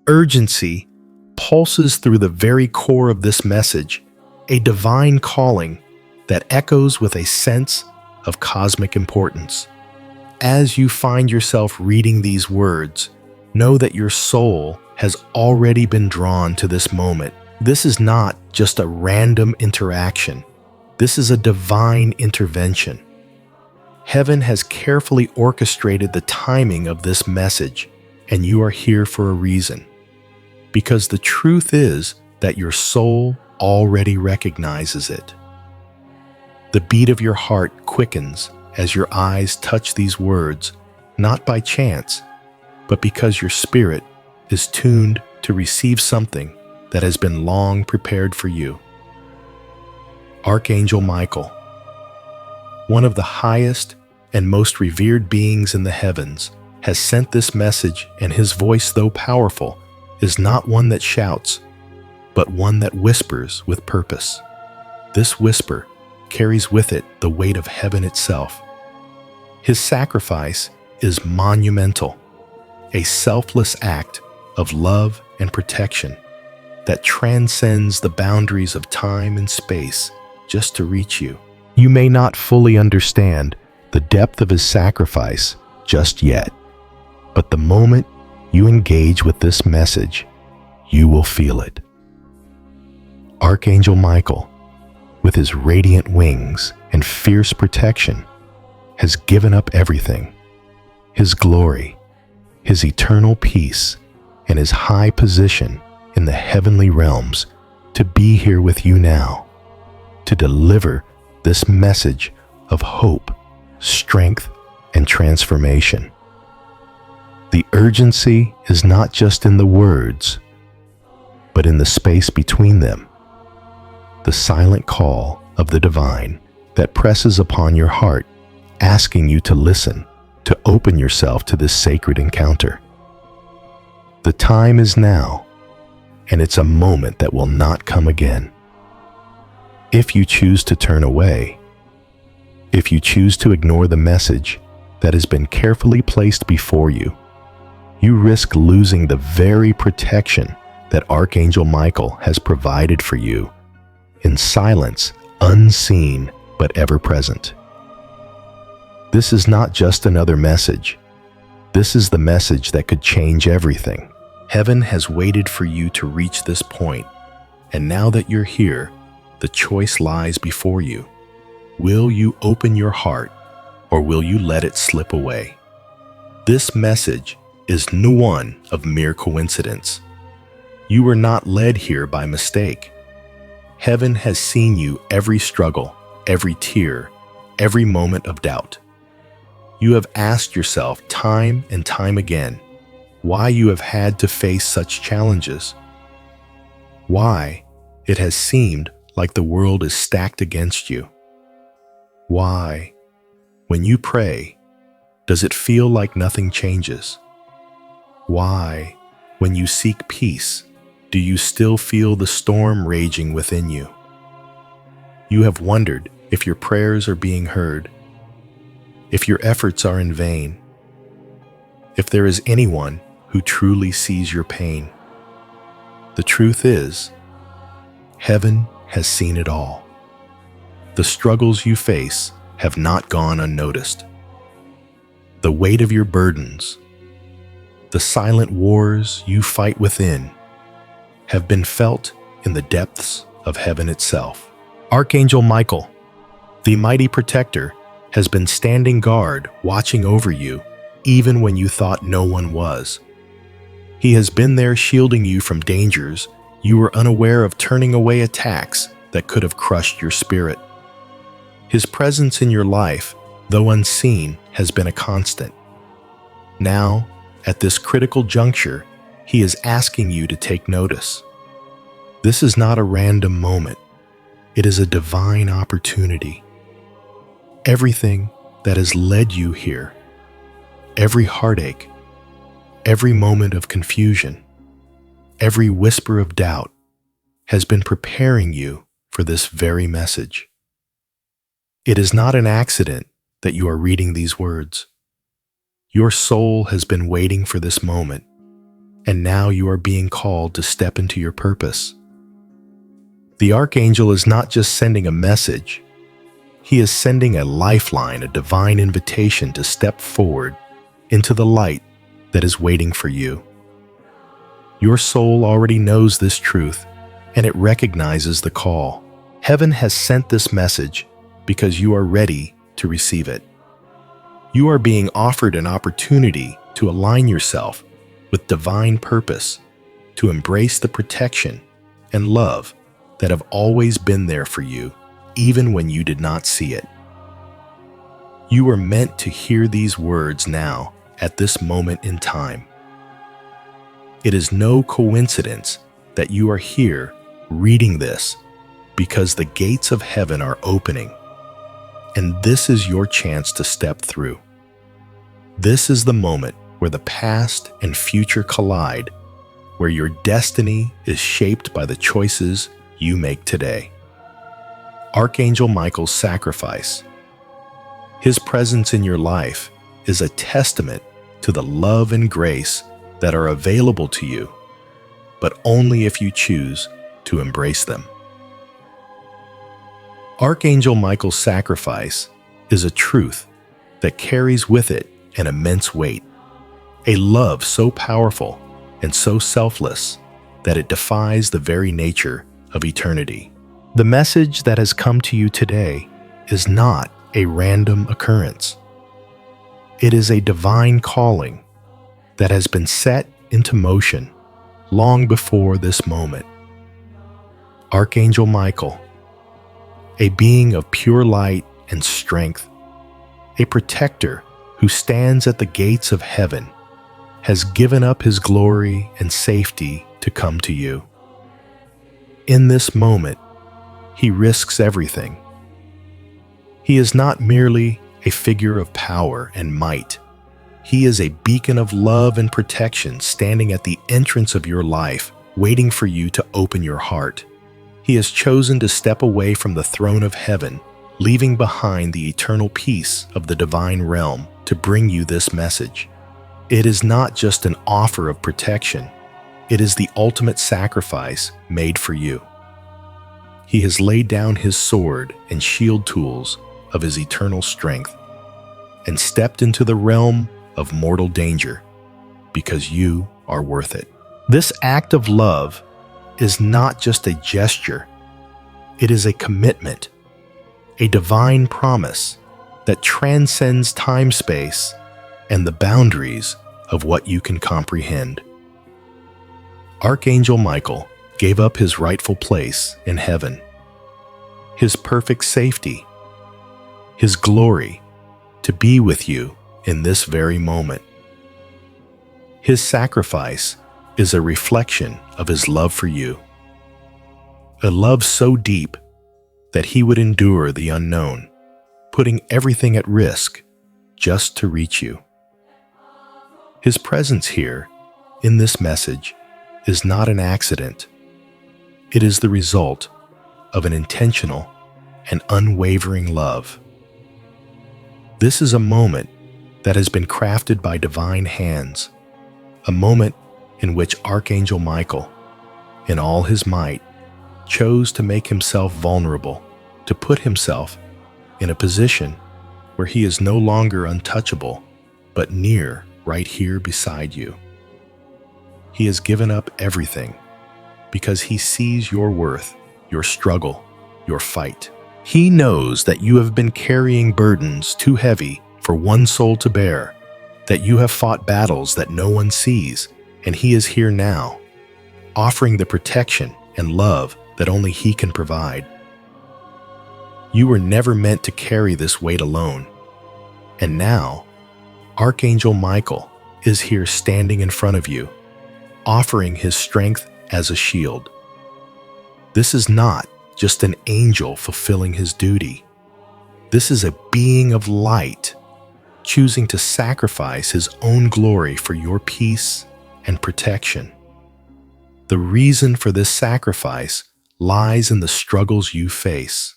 Urgency pulses through the very core of this message, a divine calling that echoes with a sense of cosmic importance. As you find yourself reading these words, know that your soul has already been drawn to this moment. This is not just a random interaction. This is a divine intervention. Heaven has carefully orchestrated the timing of this message, and you are here for a reason. Because the truth is that your soul already recognizes it. The beat of your heart quickens as your eyes touch these words, not by chance, but because your spirit is tuned to receive something that has been long prepared for you. Archangel Michael, one of the highest and most revered beings in the heavens, has sent this message, and his voice, though powerful, is not one that shouts, but one that whispers with purpose. This whisper carries with it the weight of heaven itself. His sacrifice is monumental, a selfless act of love and protection that transcends the boundaries of time and space just to reach you. You may not fully understand the depth of his sacrifice just yet, but the moment you engage with this message, you will feel it. Archangel Michael, with his radiant wings and fierce protection, has given up everything, his glory, his eternal peace, and his high position in the heavenly realms to be here with you now, to deliver this message of hope, strength, and transformation. The urgency is not just in the words, but in the space between them, the silent call of the divine that presses upon your heart, asking you to listen, to open yourself to this sacred encounter. The time is now, and it's a moment that will not come again. If you choose to turn away, if you choose to ignore the message that has been carefully placed before you, you risk losing the very protection that Archangel Michael has provided for you in silence, unseen but ever present. This is not just another message. This is the message that could change everything. Heaven has waited for you to reach this point, and now that you're here, the choice lies before you. Will you open your heart, or will you let it slip away? This message is no one of mere coincidence. You were not led here by mistake. Heaven has seen you every struggle, every tear, every moment of doubt. You have asked yourself time and time again why you have had to face such challenges, why it has seemed like the world is stacked against you. Why, when you pray, does it feel like nothing changes? Why, when you seek peace, do you still feel the storm raging within you? You have wondered if your prayers are being heard, if your efforts are in vain, if there is anyone who truly sees your pain. The truth is, heaven has seen it all. The struggles you face have not gone unnoticed. The weight of your burdens, the silent wars you fight within, have been felt in the depths of heaven itself. Archangel Michael, the mighty protector, has been standing guard, watching over you, even when you thought no one was. He has been there shielding you from dangers you were unaware of, turning away attacks that could have crushed your spirit. His presence in your life, though unseen, has been a constant. Now, at this critical juncture, he is asking you to take notice. This is not a random moment. It is a divine opportunity. Everything that has led you here, every heartache, every moment of confusion, every whisper of doubt, has been preparing you for this very message. It is not an accident that you are reading these words. Your soul has been waiting for this moment, and now you are being called to step into your purpose. The archangel is not just sending a message, he is sending a lifeline, a divine invitation to step forward into the light that is waiting for you. Your soul already knows this truth, and it recognizes the call. Heaven has sent this message because you are ready to receive it. You are being offered an opportunity to align yourself with divine purpose, to embrace the protection and love that have always been there for you, even when you did not see it. You are meant to hear these words now, at this moment in time. It is no coincidence that you are here reading this, because the gates of heaven are opening, and this is your chance to step through. This is the moment where the past and future collide, where your destiny is shaped by the choices you make today. Archangel Michael's sacrifice. His presence in your life is a testament to the love and grace that are available to you, but only if you choose to embrace them. Archangel Michael's sacrifice is a truth that carries with it an immense weight, a love so powerful and so selfless that it defies the very nature of eternity. The message that has come to you today is not a random occurrence. It is a divine calling that has been set into motion long before this moment. Archangel Michael, a being of pure light and strength, a protector who stands at the gates of heaven, has given up his glory and safety to come to you. In this moment, he risks everything. He is not merely a figure of power and might. He is a beacon of love and protection standing at the entrance of your life, waiting for you to open your heart. He has chosen to step away from the throne of heaven, leaving behind the eternal peace of the divine realm to bring you this message. It is not just an offer of protection. It is the ultimate sacrifice made for you. He has laid down his sword and shield tools of his eternal strength and stepped into the realm of mortal danger because you are worth it. This act of love is not just a gesture. It is a commitment, a divine promise that transcends time-space and the boundaries of what you can comprehend. Archangel Michael gave up his rightful place in heaven, his perfect safety, his glory, to be with you in this very moment. His sacrifice is a reflection of his love for you, a love so deep that he would endure the unknown, putting everything at risk just to reach you. His presence here, in this message, is not an accident. It is the result of an intentional and unwavering love. This is a moment that has been crafted by divine hands, a moment in which Archangel Michael, in all his might, chose to make himself vulnerable, to put himself in a position where he is no longer untouchable, but near, right here beside you. He has given up everything because he sees your worth, your struggle, your fight. He knows that you have been carrying burdens too heavy for one soul to bear, that you have fought battles that no one sees, and he is here now, offering the protection and love that only he can provide. You were never meant to carry this weight alone, and now, Archangel Michael is here standing in front of you, offering his strength as a shield. This is not just an angel fulfilling his duty. This is a being of light, choosing to sacrifice his own glory for your peace and protection. The reason for this sacrifice lies in the struggles you face.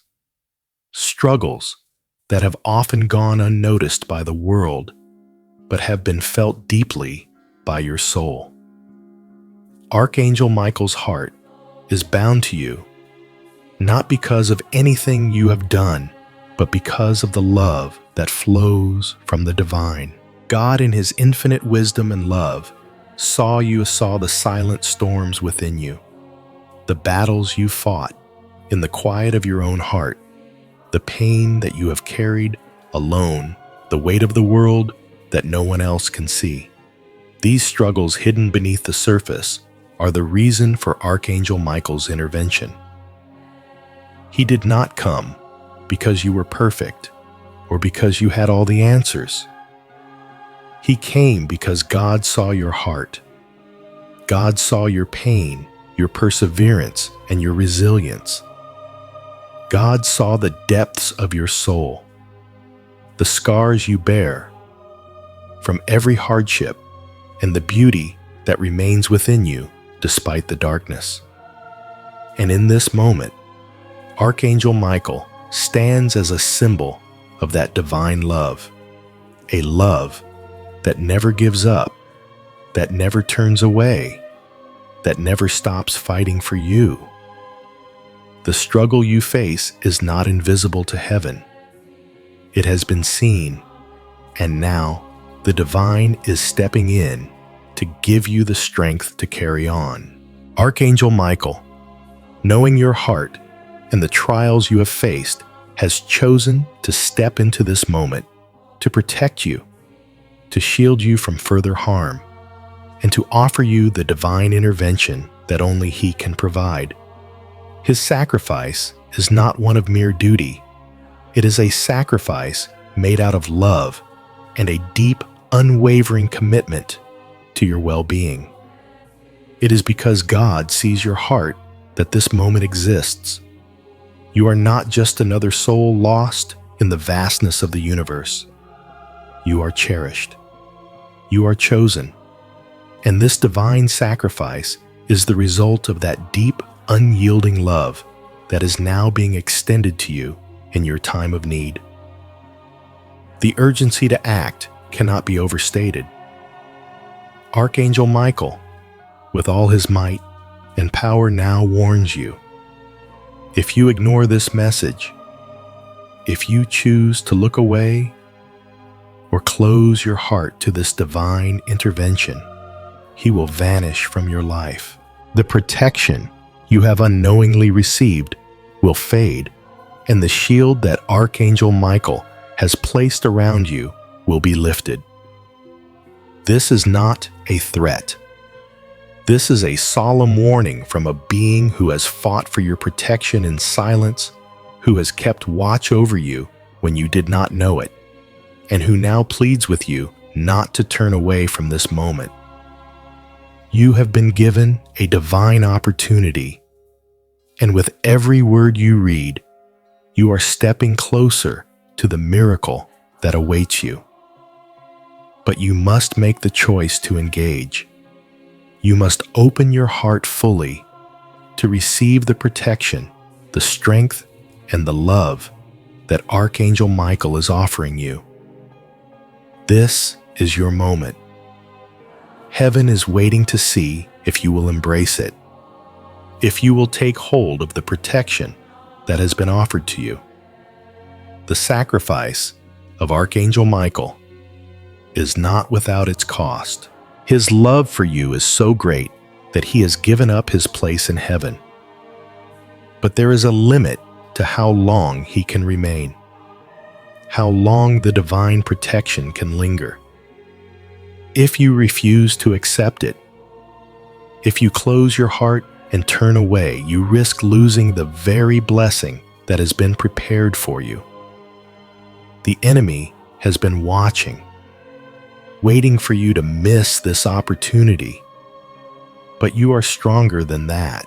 Struggles that have often gone unnoticed by the world, but have been felt deeply by your soul. Archangel Michael's heart is bound to you, not because of anything you have done, but because of the love that flows from the divine. God, in his infinite wisdom and love, saw the silent storms within you, the battles you fought in the quiet of your own heart, the pain that you have carried alone, the weight of the world that no one else can see. These struggles hidden beneath the surface are the reason for Archangel Michael's intervention. He did not come because you were perfect or because you had all the answers. He came because God saw your heart. God saw your pain, your perseverance, and your resilience. God saw the depths of your soul, the scars you bear from every hardship, and the beauty that remains within you despite the darkness. And in this moment, Archangel Michael stands as a symbol of that divine love, a love that never gives up, that never turns away, that never stops fighting for you. The struggle you face is not invisible to heaven. It has been seen, and now the divine is stepping in to give you the strength to carry on. Archangel Michael, knowing your heart and the trials you have faced, has chosen to step into this moment to protect you, to shield you from further harm, and to offer you the divine intervention that only he can provide. His sacrifice is not one of mere duty. It is a sacrifice made out of love and a deep, unwavering commitment to your well-being. It is because God sees your heart that this moment exists. You are not just another soul lost in the vastness of the universe. You are cherished. You are chosen. And this divine sacrifice is the result of that deep, unyielding love that is now being extended to you in your time of need. The urgency to act cannot be overstated. Archangel Michael, with all his might and power, now warns you. If you ignore this message, if you choose to look away or close your heart to this divine intervention, he will vanish from your life. The protection you have unknowingly received will fade, and the shield that Archangel Michael has placed around you will be lifted. This is not a threat. This is a solemn warning from a being who has fought for your protection in silence, who has kept watch over you when you did not know it, and who now pleads with you not to turn away from this moment. You have been given a divine opportunity, and with every word you read, you are stepping closer to the miracle that awaits you. But you must make the choice to engage. You must open your heart fully to receive the protection, the strength, and the love that Archangel Michael is offering you. This is your moment. Heaven is waiting to see if you will embrace it, if you will take hold of the protection that has been offered to you. The sacrifice of Archangel Michael is not without its cost. His love for you is so great that he has given up his place in heaven. But there is a limit to how long he can remain, how long the divine protection can linger. If you refuse to accept it, if you close your heart and turn away, you risk losing the very blessing that has been prepared for you. The enemy has been watching, waiting for you to miss this opportunity. But you are stronger than that.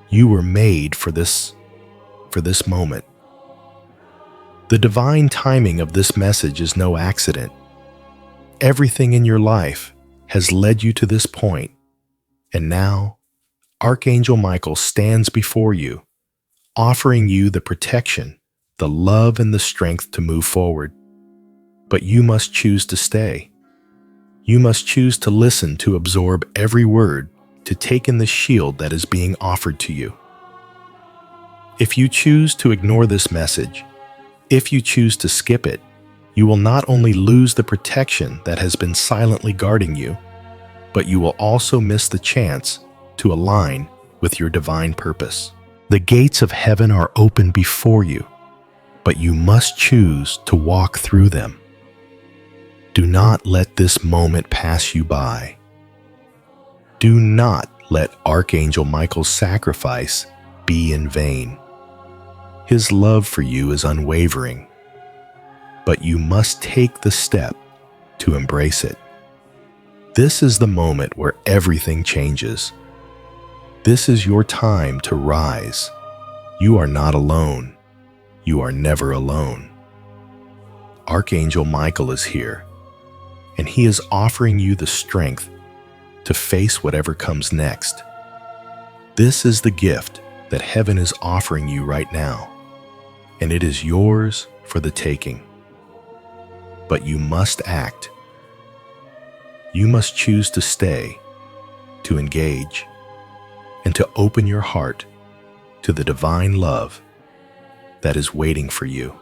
You were made for this moment. The divine timing of this message is no accident. Everything in your life has led you to this point, and now Archangel Michael stands before you, offering you the protection, the love, and the strength to move forward. But you must choose to stay. You must choose to listen, to absorb every word, to take in the shield that is being offered to you. If you choose to ignore this message, if you choose to skip it, you will not only lose the protection that has been silently guarding you, but you will also miss the chance to align with your divine purpose. The gates of heaven are open before you, but you must choose to walk through them. Do not let this moment pass you by. Do not let Archangel Michael's sacrifice be in vain. His love for you is unwavering, but you must take the step to embrace it. This is the moment where everything changes. This is your time to rise. You are not alone. You are never alone. Archangel Michael is here, and he is offering you the strength to face whatever comes next. This is the gift that heaven is offering you right now, and it is yours for the taking. But you must act. You must choose to stay, to engage, and to open your heart to the divine love that is waiting for you.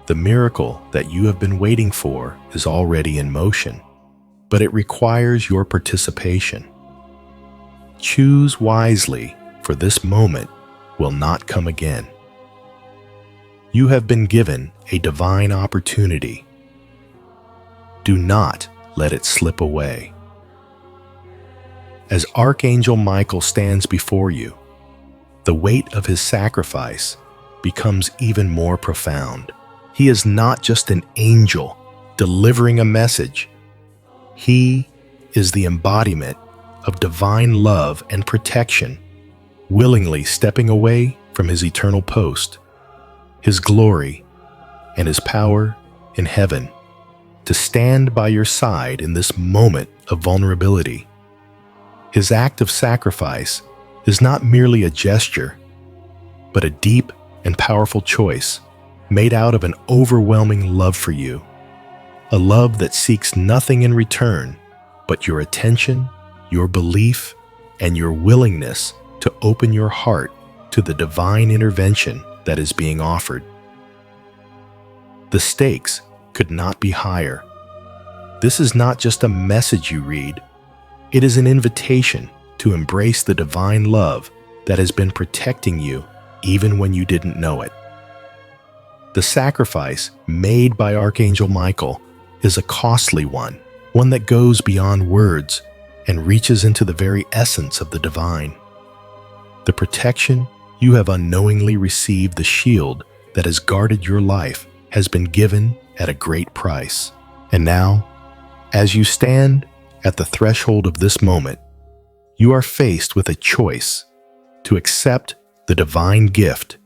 The miracle that you have been waiting for is already in motion, but it requires your participation. Choose wisely, for this moment will not come again. You have been given a divine opportunity. Do not let it slip away. As Archangel Michael stands before you, the weight of his sacrifice becomes even more profound. He is not just an angel delivering a message. He is the embodiment of divine love and protection, willingly stepping away from his eternal post, his glory, and his power in heaven to stand by your side in this moment of vulnerability. His act of sacrifice is not merely a gesture, but a deep and powerful choice made out of an overwhelming love for you, a love that seeks nothing in return but your attention, your belief, and your willingness to open your heart to the divine intervention that is being offered. The stakes could not be higher. This is not just a message you read. It is an invitation to embrace the divine love that has been protecting you even when you didn't know it. The sacrifice made by Archangel Michael is a costly one that goes beyond words and reaches into the very essence of the divine. The protection you have unknowingly received, the shield that has guarded your life, has been given at a great price. And now, as you stand at the threshold of this moment, you are faced with a choice to accept the divine gift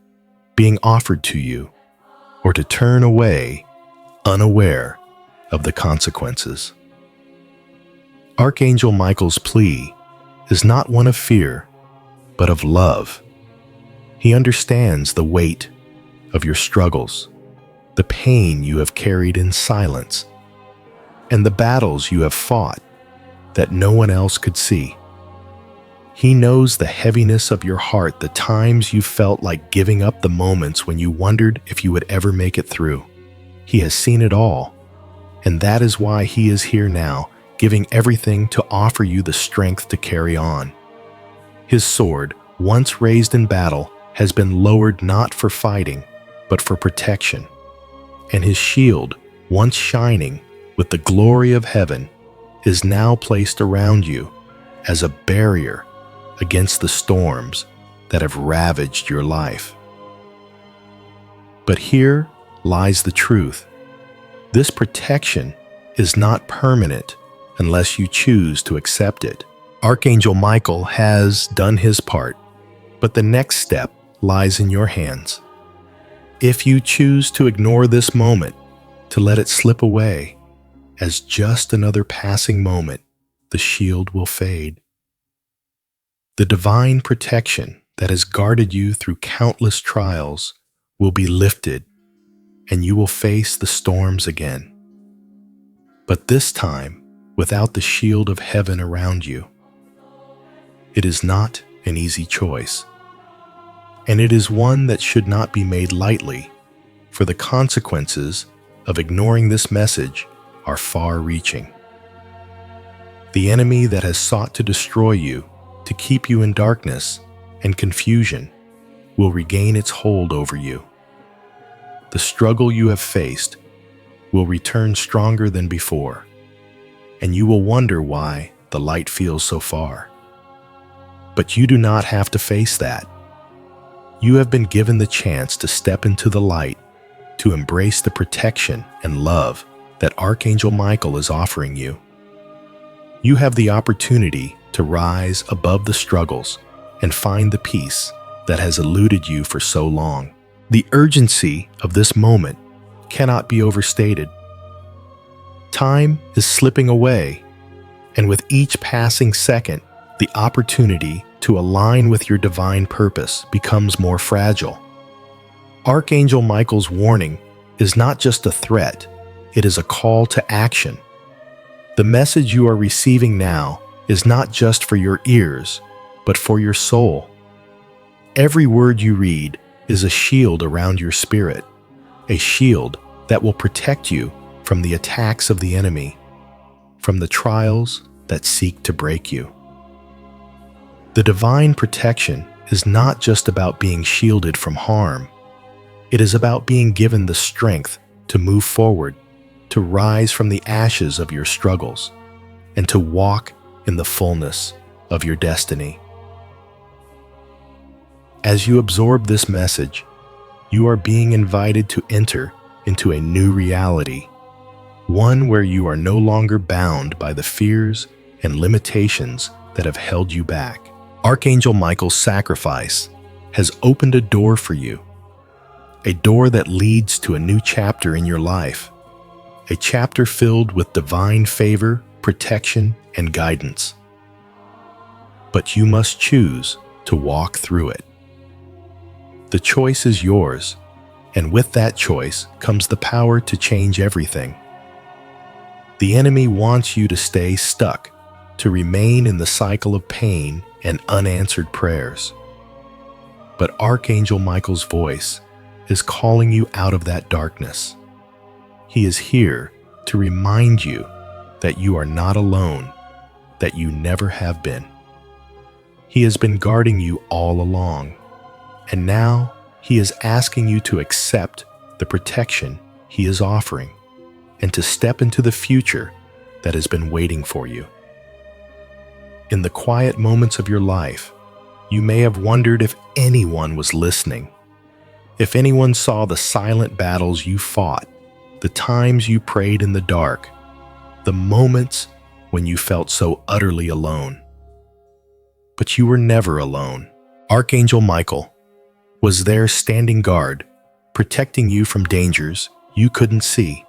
being offered to you, or to turn away unaware of the consequences. Archangel Michael's plea is not one of fear, but of love. He understands the weight of your struggles, the pain you have carried in silence, and the battles you have fought that no one else could see. He knows the heaviness of your heart, the times you felt like giving up, the moments when you wondered if you would ever make it through. He has seen it all, and that is why he is here now, giving everything to offer you the strength to carry on. His sword, once raised in battle, has been lowered not for fighting, but for protection. And his shield, once shining with the glory of heaven, is now placed around you as a barrier against the storms that have ravaged your life. But here lies the truth. This protection is not permanent unless you choose to accept it. Archangel Michael has done his part, but the next step lies in your hands. If you choose to ignore this moment, to let it slip away as just another passing moment, the shield will fade. The divine protection that has guarded you through countless trials will be lifted, and you will face the storms again. But this time, without the shield of heaven around you. It is not an easy choice, and it is one that should not be made lightly, for the consequences of ignoring this message are far-reaching. The enemy that has sought to destroy you, to keep you in darkness and confusion, will regain its hold over you. The struggle you have faced will return stronger than before, and you will wonder why the light feels so far. But you do not have to face that. You have been given the chance to step into the light, to embrace the protection and love that Archangel Michael is offering you. You have the opportunity to rise above the struggles and find the peace that has eluded you for so long. The urgency of this moment cannot be overstated. Time is slipping away, and with each passing second, the opportunity to align with your divine purpose becomes more fragile. Archangel Michael's warning is not just a threat, it is a call to action. The message you are receiving now is not just for your ears, but for your soul. Every word you read is a shield around your spirit, a shield that will protect you from the attacks of the enemy, from the trials that seek to break you. The divine protection is not just about being shielded from harm. It is about being given the strength to move forward, to rise from the ashes of your struggles, and to walk in the fullness of your destiny. As you absorb this message, you are being invited to enter into a new reality, one where you are no longer bound by the fears and limitations that have held you back. Archangel Michael's sacrifice has opened a door for you, a door that leads to a new chapter in your life, a chapter filled with divine favor, protection, and guidance. But you must choose to walk through it. The choice is yours, and with that choice comes the power to change everything. The enemy wants you to stay stuck, to remain in the cycle of pain and unanswered prayers. But Archangel Michael's voice is calling you out of that darkness. He is here to remind you that you are not alone, that you never have been. He has been guarding you all along, and now he is asking you to accept the protection he is offering and to step into the future that has been waiting for you. In the quiet moments of your life, you may have wondered if anyone was listening, if anyone saw the silent battles you fought, the times you prayed in the dark, the moments when you felt so utterly alone. But you were never alone. Archangel Michael was there standing guard, protecting you from dangers you couldn't see.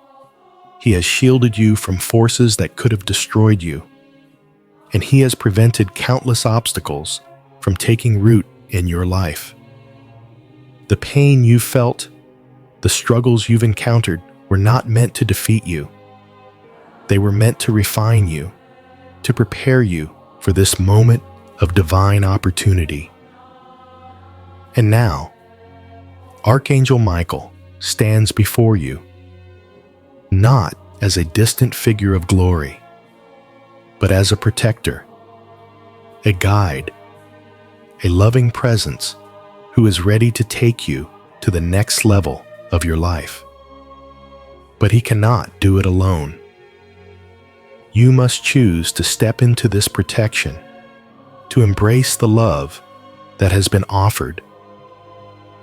He has shielded you from forces that could have destroyed you, and he has prevented countless obstacles from taking root in your life. The pain you felt, the struggles you've encountered were not meant to defeat you. They were meant to refine you, to prepare you for this moment of divine opportunity. And now, Archangel Michael stands before you, not as a distant figure of glory, but as a protector, a guide, a loving presence who is ready to take you to the next level of your life. But he cannot do it alone. You must choose to step into this protection, to embrace the love that has been offered,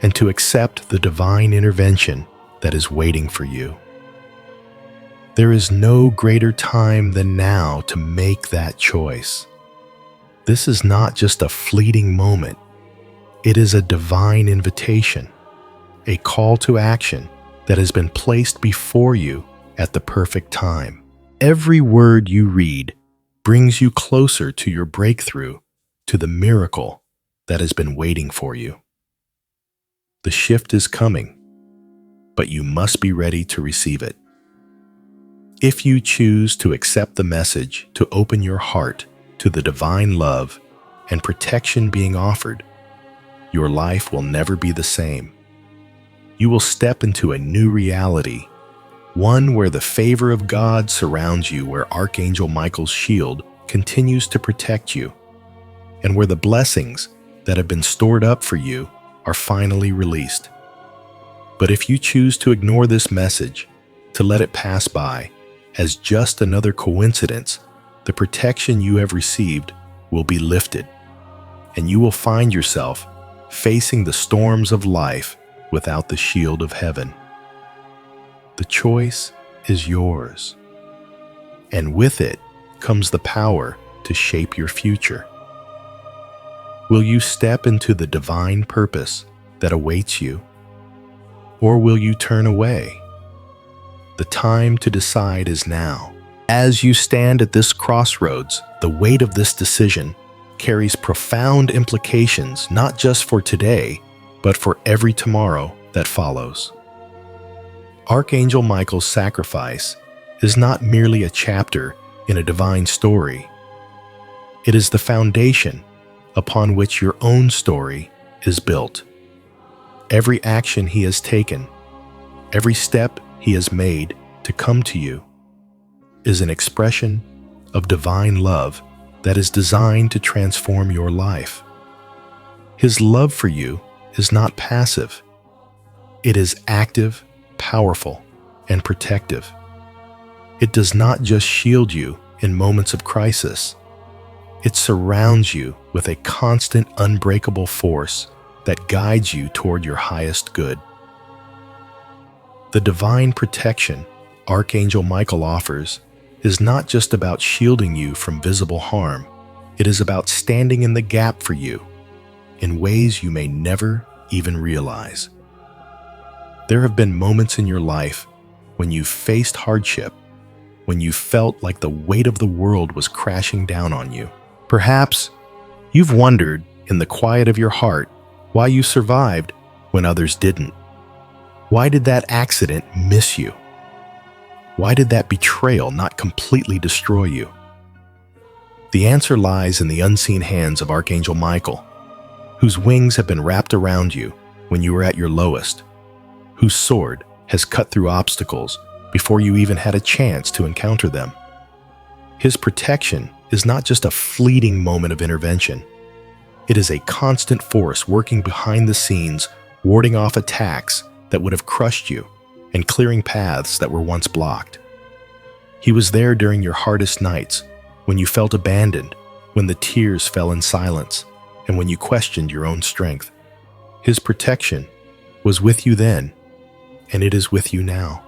and to accept the divine intervention that is waiting for you. There is no greater time than now to make that choice. This is not just a fleeting moment. It is a divine invitation, a call to action that has been placed before you at the perfect time. Every word you read brings you closer to your breakthrough, to the miracle that has been waiting for you. The shift is coming, but you must be ready to receive it. If you choose to accept the message, to open your heart to the divine love, and protection being offered, your life will never be the same. You will step into a new reality, one where the favor of God surrounds you, where Archangel Michael's shield continues to protect you, and where the blessings that have been stored up for you are finally released. But if you choose to ignore this message, to let it pass by as just another coincidence, the protection you have received will be lifted, and you will find yourself facing the storms of life without the shield of heaven. The choice is yours, and with it comes the power to shape your future. Will you step into the divine purpose that awaits you, or will you turn away? The time to decide is now. As you stand at this crossroads, the weight of this decision carries profound implications not just for today, but for every tomorrow that follows. Archangel Michael's sacrifice is not merely a chapter in a divine story. It is the foundation upon which your own story is built. Every action he has taken, every step he has made to come to you, is an expression of divine love that is designed to transform your life. His love for you is not passive. It is active, powerful, and protective. It does not just shield you in moments of crisis. It surrounds you with a constant, unbreakable force that guides you toward your highest good. The divine protection Archangel Michael offers is not just about shielding you from visible harm. It is about standing in the gap for you in ways you may never even realize. There have been moments in your life when you faced hardship, when you felt like the weight of the world was crashing down on you. Perhaps you've wondered in the quiet of your heart why you survived when others didn't. Why did that accident miss you? Why did that betrayal not completely destroy you? The answer lies in the unseen hands of Archangel Michael, whose wings have been wrapped around you when you were at your lowest, whose sword has cut through obstacles before you even had a chance to encounter them. His protection is not just a fleeting moment of intervention. It is a constant force working behind the scenes, warding off attacks that would have crushed you and clearing paths that were once blocked. He was there during your hardest nights, when you felt abandoned, when the tears fell in silence, and when you questioned your own strength. His protection was with you then, and it is with you now.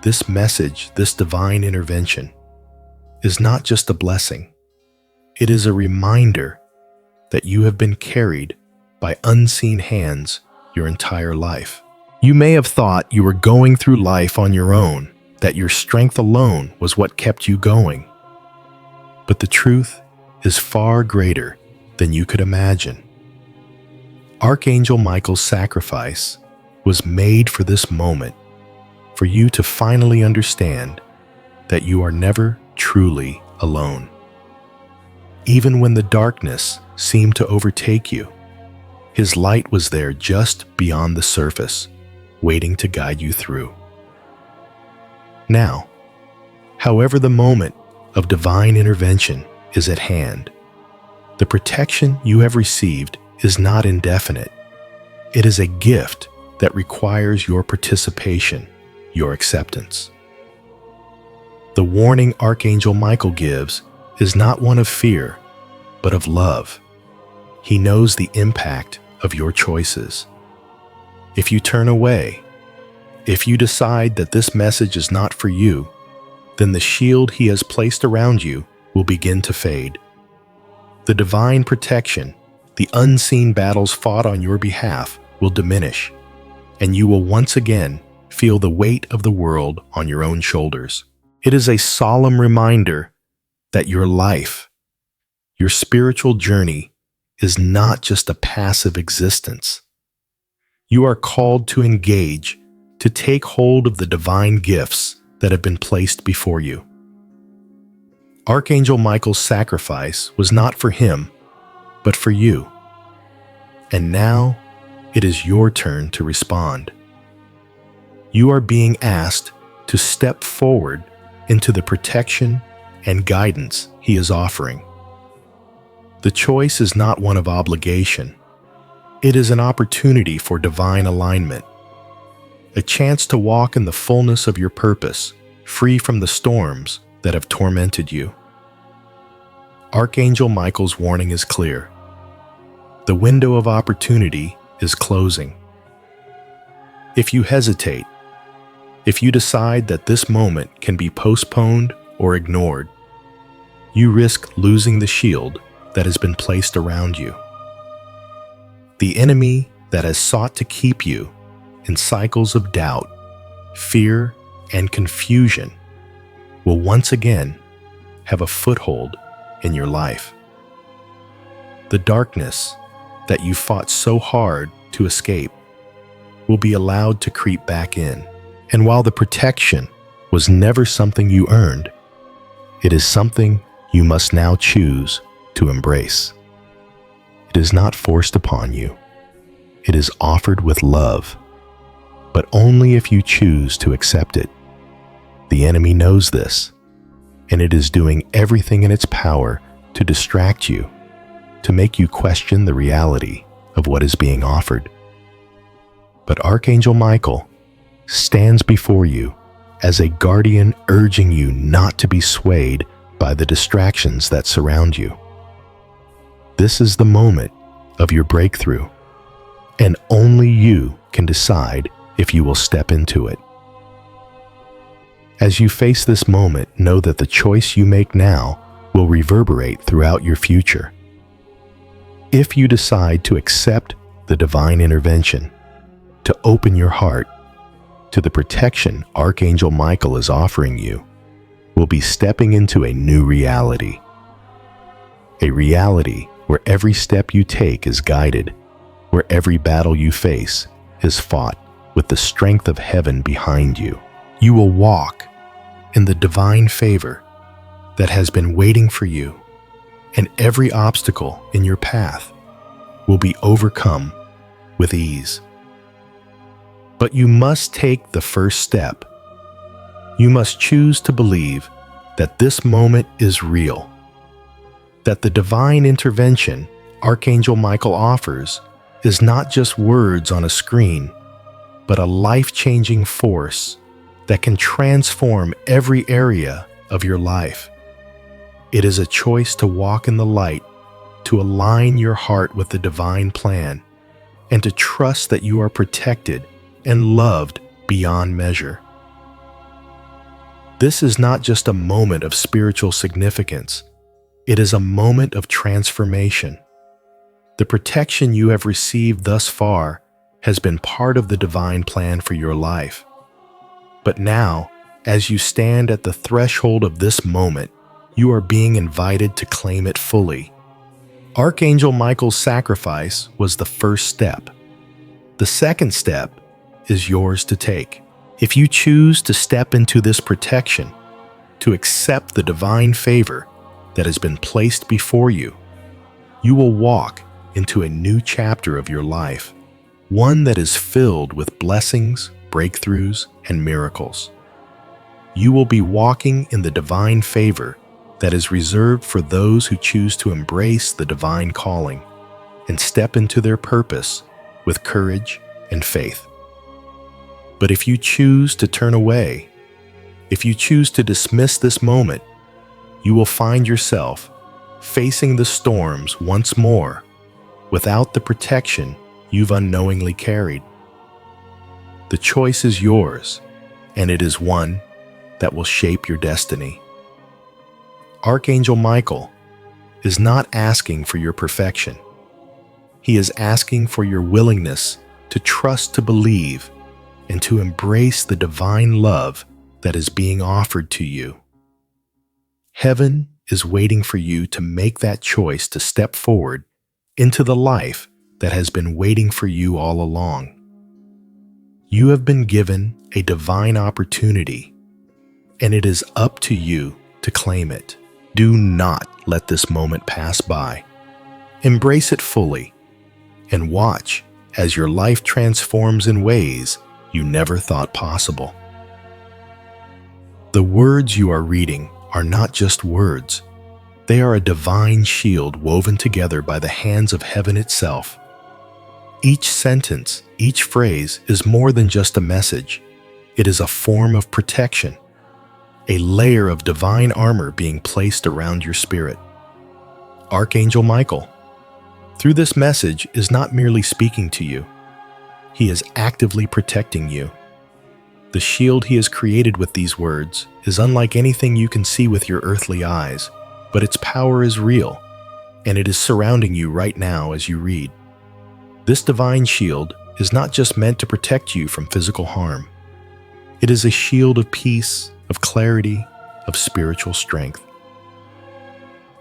This message, this divine intervention, is not just a blessing. It is a reminder that you have been carried by unseen hands your entire life. You may have thought you were going through life on your own, that your strength alone was what kept you going. But the truth is far greater than you could imagine. Archangel Michael's sacrifice was made for this moment, for you to finally understand that you are never truly alone. Even when the darkness seemed to overtake you, his light was there just beyond the surface, waiting to guide you through. Now, however the moment of divine intervention is at hand, the protection you have received is not indefinite. It is a gift that requires your participation, your acceptance. The warning Archangel Michael gives is not one of fear, but of love. He knows the impact of your choices. If you turn away, if you decide that this message is not for you, then the shield he has placed around you will begin to fade. The divine protection, the unseen battles fought on your behalf, will diminish, and you will once again feel the weight of the world on your own shoulders. It is a solemn reminder that your life, your spiritual journey, is not just a passive existence. You are called to engage, to take hold of the divine gifts that have been placed before you. Archangel Michael's sacrifice was not for him but for you. And now, it is your turn to respond. You are being asked to step forward into the protection and guidance He is offering. The choice is not one of obligation. It is an opportunity for divine alignment, a chance to walk in the fullness of your purpose, free from the storms that have tormented you. Archangel Michael's warning is clear. The window of opportunity is closing. If you hesitate, if you decide that this moment can be postponed or ignored, you risk losing the shield that has been placed around you. The enemy that has sought to keep you in cycles of doubt, fear, and confusion will once again have a foothold in your life. The darkness that you fought so hard to escape will be allowed to creep back in. And while the protection was never something you earned, it is something you must now choose to embrace. It is not forced upon you. It is offered with love, but only if you choose to accept it. The enemy knows this, and it is doing everything in its power to distract you, to make you question the reality of what is being offered. But Archangel Michael stands before you as a guardian, urging you not to be swayed by the distractions that surround you. This is the moment of your breakthrough, and only you can decide if you will step into it. As you face this moment, know that the choice you make now will reverberate throughout your future. If you decide to accept the divine intervention, to open your heart to the protection Archangel Michael is offering you, will be stepping into a new reality. A reality where every step you take is guided, where every battle you face is fought with the strength of heaven behind you. You will walk in the divine favor that has been waiting for you, and every obstacle in your path will be overcome with ease. But you must take the first step. You must choose to believe that this moment is real, that the divine intervention Archangel Michael offers is not just words on a screen, but a life-changing force that can transform every area of your life. It is a choice to walk in the light, to align your heart with the divine plan, and to trust that you are protected and loved beyond measure. This is not just a moment of spiritual significance. It is a moment of transformation. The protection you have received thus far has been part of the divine plan for your life. But now, as you stand at the threshold of this moment, you are being invited to claim it fully. Archangel Michael's sacrifice was the first step. The second step is yours to take. If you choose to step into this protection, to accept the divine favor that has been placed before you, you will walk into a new chapter of your life, one that is filled with blessings, breakthroughs, and miracles. You will be walking in the divine favor that is reserved for those who choose to embrace the divine calling and step into their purpose with courage and faith. But if you choose to turn away, if you choose to dismiss this moment, you will find yourself facing the storms once more without the protection you've unknowingly carried. The choice is yours, and it is one that will shape your destiny. Archangel Michael is not asking for your perfection. He is asking for your willingness to trust, to believe, and to embrace the divine love that is being offered to you. Heaven is waiting for you to make that choice to step forward into the life that has been waiting for you all along. You have been given a divine opportunity, and it is up to you to claim it. Do not let this moment pass by. Embrace it fully and watch as your life transforms in ways you never thought possible. The words you are reading are not just words. They are a divine shield woven together by the hands of heaven itself. Each sentence, each phrase is more than just a message. It is a form of protection, a layer of divine armor being placed around your spirit. Archangel Michael, through this message, is not merely speaking to you. He is actively protecting you. The shield he has created with these words is unlike anything you can see with your earthly eyes, but its power is real, and it is surrounding you right now as you read. This divine shield is not just meant to protect you from physical harm. It is a shield of peace, of clarity, of spiritual strength.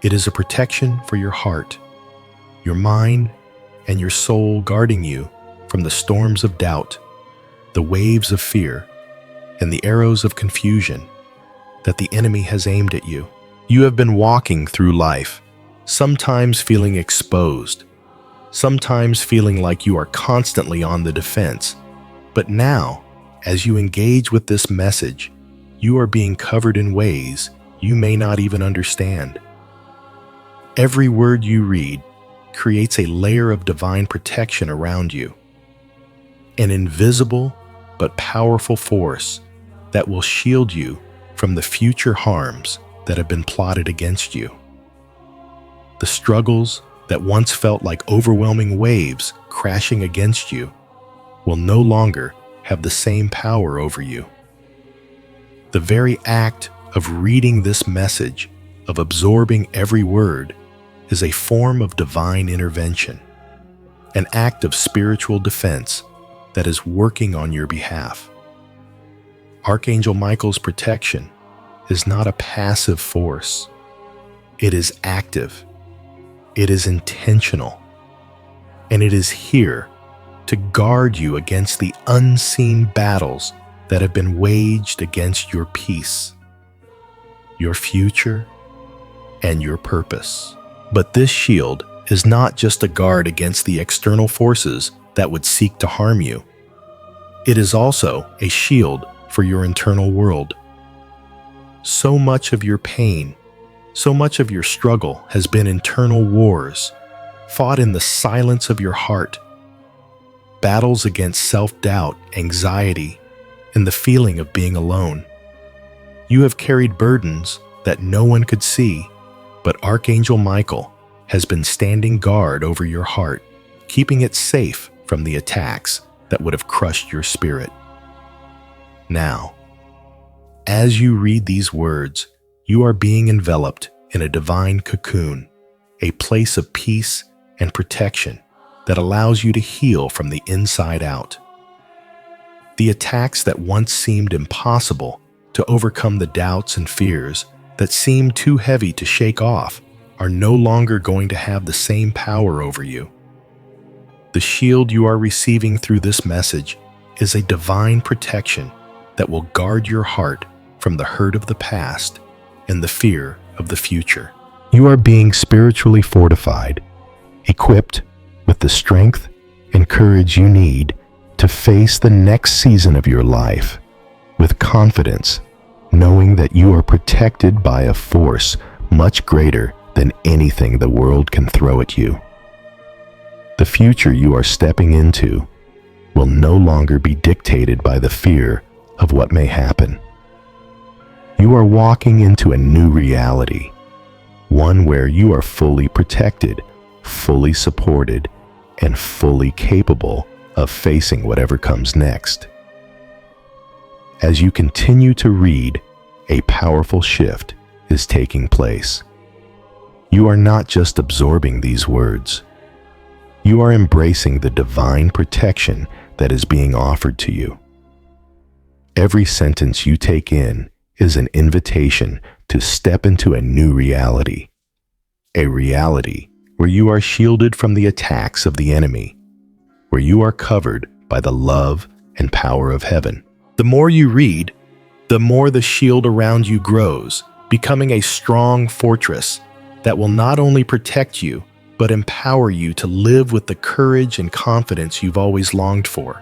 It is a protection for your heart, your mind, and your soul, guarding you from the storms of doubt, the waves of fear, and the arrows of confusion that the enemy has aimed at you. You have been walking through life, sometimes feeling exposed, sometimes feeling like you are constantly on the defense. But now, as you engage with this message, you are being covered in ways you may not even understand. Every word you read creates a layer of divine protection around you, an invisible but powerful force that will shield you from the future harms that have been plotted against you. The struggles that once felt like overwhelming waves crashing against you will no longer have the same power over you. The very act of reading this message, of absorbing every word, is a form of divine intervention, an act of spiritual defense that is working on your behalf. Archangel Michael's protection is not a passive force. It is active. It is intentional. And it is here to guard you against the unseen battles that have been waged against your peace, your future, and your purpose. But this shield is not just a guard against the external forces that would seek to harm you. It is also a shield for your internal world. So much of your pain, so much of your struggle has been internal wars, fought in the silence of your heart, battles against self-doubt, anxiety, and the feeling of being alone. You have carried burdens that no one could see, but Archangel Michael has been standing guard over your heart, keeping it safe from the attacks that would have crushed your spirit. Now, as you read these words, you are being enveloped in a divine cocoon, a place of peace and protection that allows you to heal from the inside out. The attacks that once seemed impossible to overcome, the doubts and fears that seemed too heavy to shake off, are no longer going to have the same power over you. The shield you are receiving through this message is a divine protection that will guard your heart from the hurt of the past and the fear of the future. You are being spiritually fortified, equipped with the strength and courage you need to face the next season of your life with confidence, knowing that you are protected by a force much greater than anything the world can throw at you. The future you are stepping into will no longer be dictated by the fear of what may happen. You are walking into a new reality, one where you are fully protected, fully supported, and fully capable of facing whatever comes next. As you continue to read, a powerful shift is taking place. You are not just absorbing these words. You are embracing the divine protection that is being offered to you. Every sentence you take in is an invitation to step into a new reality, a reality where you are shielded from the attacks of the enemy, where you are covered by the love and power of heaven. The more you read, the more the shield around you grows, becoming a strong fortress that will not only protect you, but empower you to live with the courage and confidence you've always longed for.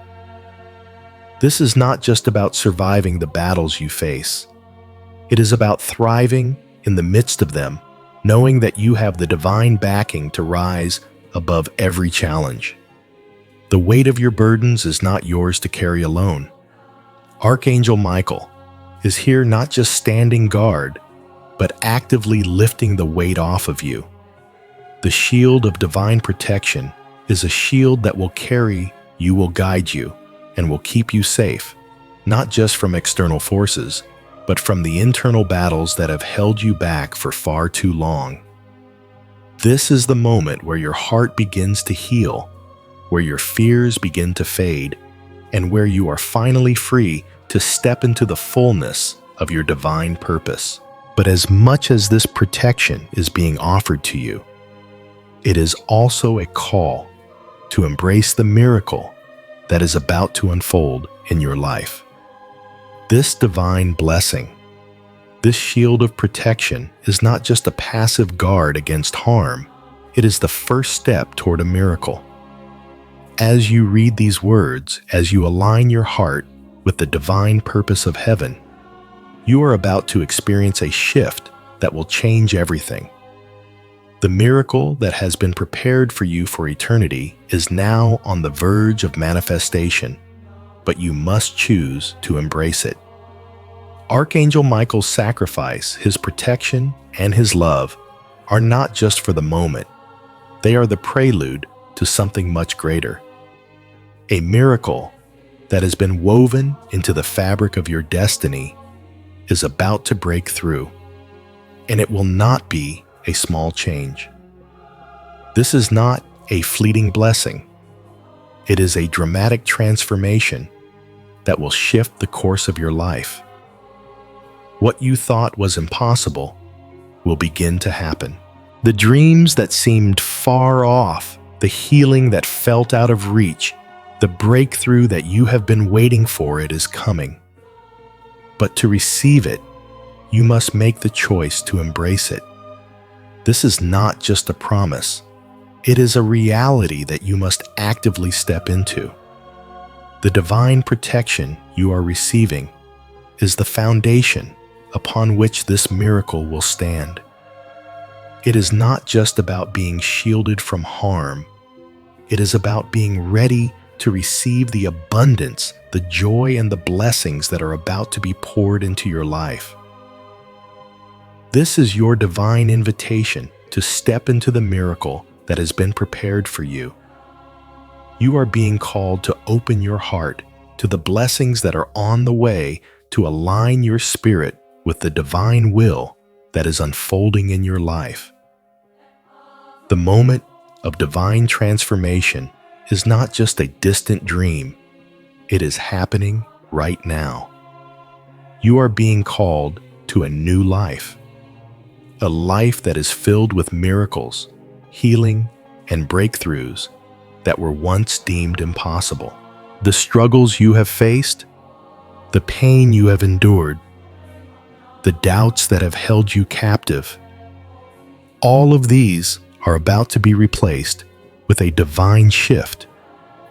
This is not just about surviving the battles you face. It is about thriving in the midst of them, knowing that you have the divine backing to rise above every challenge. The weight of your burdens is not yours to carry alone. Archangel Michael is here not just standing guard, but actively lifting the weight off of you. The shield of divine protection is a shield that will carry you, will guide you, and will keep you safe, not just from external forces, but from the internal battles that have held you back for far too long. This is the moment where your heart begins to heal, where your fears begin to fade, and where you are finally free to step into the fullness of your divine purpose. But as much as this protection is being offered to you, it is also a call to embrace the miracle that is about to unfold in your life. This divine blessing, this shield of protection, is not just a passive guard against harm, it is the first step toward a miracle. As you read these words, as you align your heart with the divine purpose of heaven, you are about to experience a shift that will change everything. The miracle that has been prepared for you for eternity is now on the verge of manifestation, but you must choose to embrace it. Archangel Michael's sacrifice, his protection, and his love are not just for the moment. They are the prelude to something much greater. A miracle that has been woven into the fabric of your destiny is about to break through, and it will not be a small change. This is not a fleeting blessing. It is a dramatic transformation that will shift the course of your life. What you thought was impossible will begin to happen. The dreams that seemed far off, the healing that felt out of reach, the breakthrough that you have been waiting for, it is coming. But to receive it, you must make the choice to embrace it. This is not just a promise. It is a reality that you must actively step into. The divine protection you are receiving is the foundation upon which this miracle will stand. It is not just about being shielded from harm. It is about being ready to receive the abundance, the joy, and the blessings that are about to be poured into your life. This is your divine invitation to step into the miracle that has been prepared for you. You are being called to open your heart to the blessings that are on the way, to align your spirit with the divine will that is unfolding in your life. The moment of divine transformation is not just a distant dream. It is happening right now. You are being called to a new life, a life that is filled with miracles, healing, and breakthroughs that were once deemed impossible. The struggles you have faced, the pain you have endured, the doubts that have held you captive, all of these are about to be replaced with a divine shift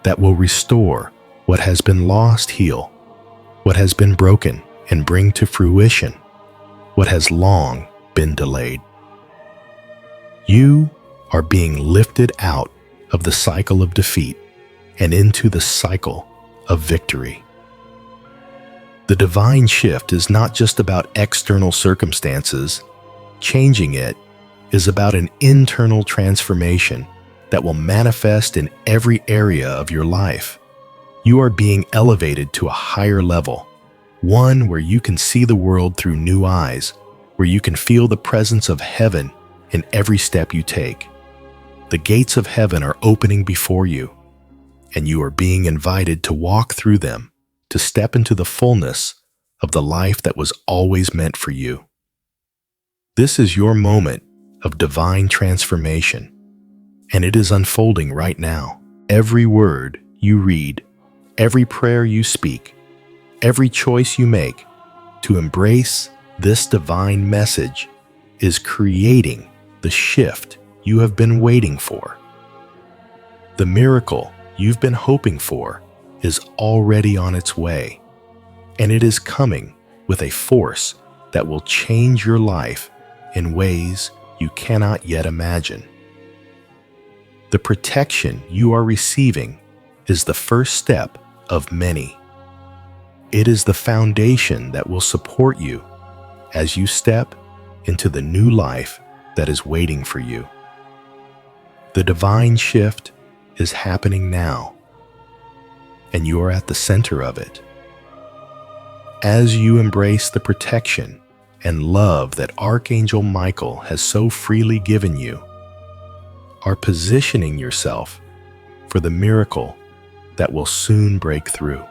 that will restore what has been lost, heal what has been broken, and bring to fruition what has long been delayed. You are being lifted out of the cycle of defeat and into the cycle of victory. The divine shift is not just about external circumstances. Changing it is about an internal transformation that will manifest in every area of your life. You are being elevated to a higher level, one where you can see the world through new eyes, where you can feel the presence of heaven in every step you take. The gates of heaven are opening before you, and you are being invited to walk through them, to step into the fullness of the life that was always meant for you. This is your moment of divine transformation, and it is unfolding right now. Every word you read, every prayer you speak, every choice you make to embrace this divine message is creating the shift you have been waiting for. The miracle you've been hoping for is already on its way, and it is coming with a force that will change your life in ways you cannot yet imagine. The protection you are receiving is the first step of many. It is the foundation that will support you as you step into the new life that is waiting for you. The divine shift is happening now, and you are at the center of it. As you embrace the protection and love that Archangel Michael has so freely given you, are positioning yourself for the miracle that will soon break through.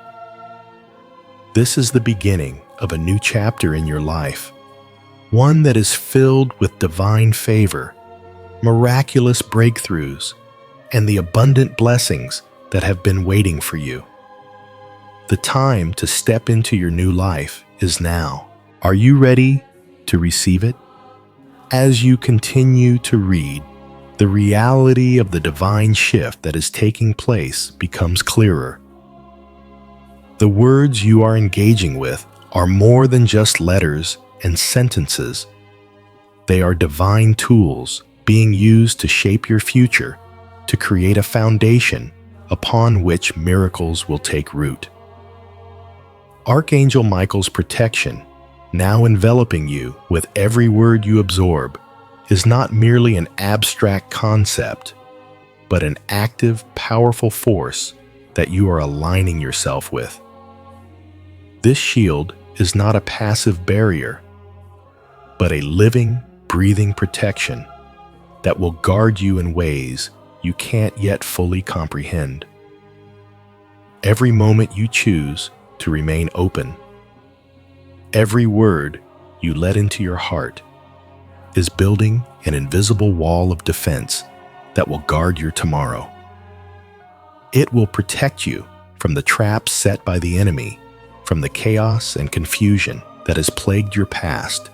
This is the beginning of a new chapter in your life, one that is filled with divine favor, miraculous breakthroughs, and the abundant blessings that have been waiting for you. The time to step into your new life is now. Are you ready to receive it? As you continue to read, the reality of the divine shift that is taking place becomes clearer. The words you are engaging with are more than just letters and sentences. They are divine tools being used to shape your future, to create a foundation upon which miracles will take root. Archangel Michael's protection, now enveloping you with every word you absorb, is not merely an abstract concept, but an active, powerful force that you are aligning yourself with. This shield is not a passive barrier, but a living, breathing protection that will guard you in ways you can't yet fully comprehend. Every moment you choose to remain open, every word you let into your heart, is building an invisible wall of defense that will guard your tomorrow. It will protect you from the traps set by the enemy, from the chaos and confusion that has plagued your past,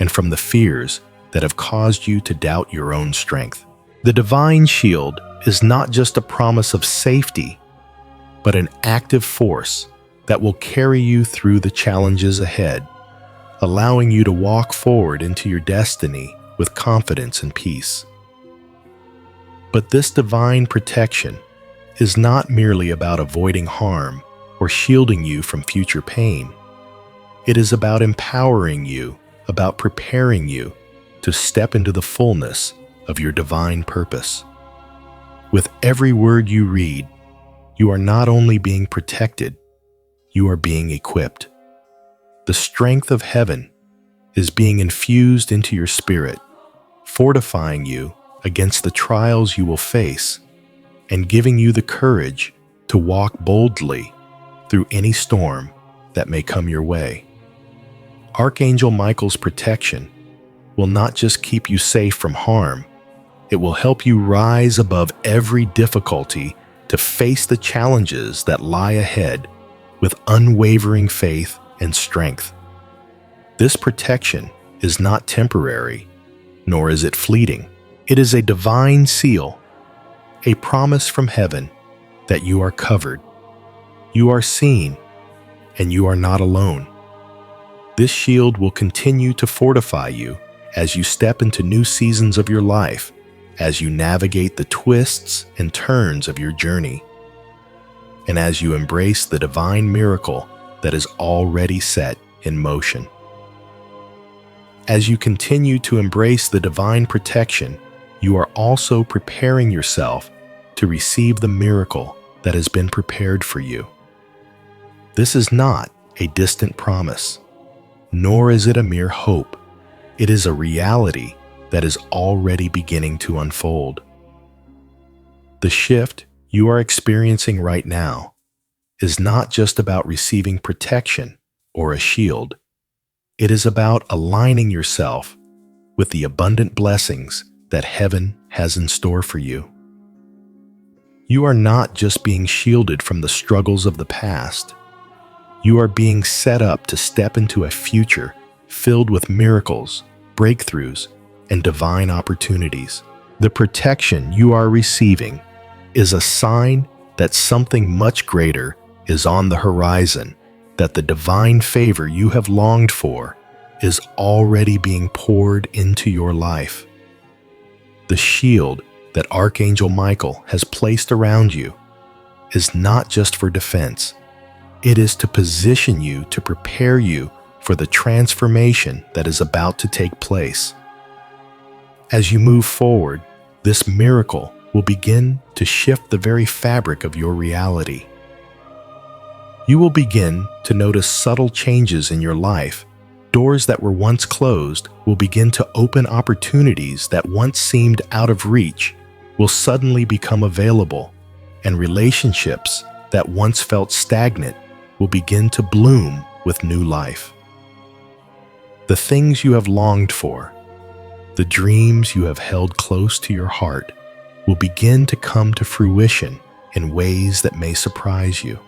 and from the fears that have caused you to doubt your own strength. The divine shield is not just a promise of safety, but an active force that will carry you through the challenges ahead, allowing you to walk forward into your destiny with confidence and peace. But this divine protection is not merely about avoiding harm or shielding you from future pain. It is about empowering you, about preparing you to step into the fullness of your divine purpose. With every word you read, you are not only being protected, you are being equipped. The strength of heaven is being infused into your spirit, fortifying you against the trials you will face and giving you the courage to walk boldly through any storm that may come your way. Archangel Michael's protection will not just keep you safe from harm, it will help you rise above every difficulty to face the challenges that lie ahead with unwavering faith and strength. This protection is not temporary, nor is it fleeting. It is a divine seal, a promise from heaven that you are covered, you are seen, and you are not alone. This shield will continue to fortify you as you step into new seasons of your life, as you navigate the twists and turns of your journey, and as you embrace the divine miracle that is already set in motion. As you continue to embrace the divine protection, you are also preparing yourself to receive the miracle that has been prepared for you. This is not a distant promise, nor is it a mere hope. It is a reality that is already beginning to unfold. The shift you are experiencing right now is not just about receiving protection or a shield. It is about aligning yourself with the abundant blessings that heaven has in store for you. You are not just being shielded from the struggles of the past. You are being set up to step into a future filled with miracles, breakthroughs, and divine opportunities. The protection you are receiving is a sign that something much greater is on the horizon, that the divine favor you have longed for is already being poured into your life. The shield that Archangel Michael has placed around you is not just for defense. It is to position you, to prepare you for the transformation that is about to take place. As you move forward, this miracle will begin to shift the very fabric of your reality. You will begin to notice subtle changes in your life. Doors that were once closed will begin to open. Opportunities that once seemed out of reach will suddenly become available, and relationships that once felt stagnant will begin to bloom with new life. The things you have longed for, the dreams you have held close to your heart, will begin to come to fruition in ways that may surprise you.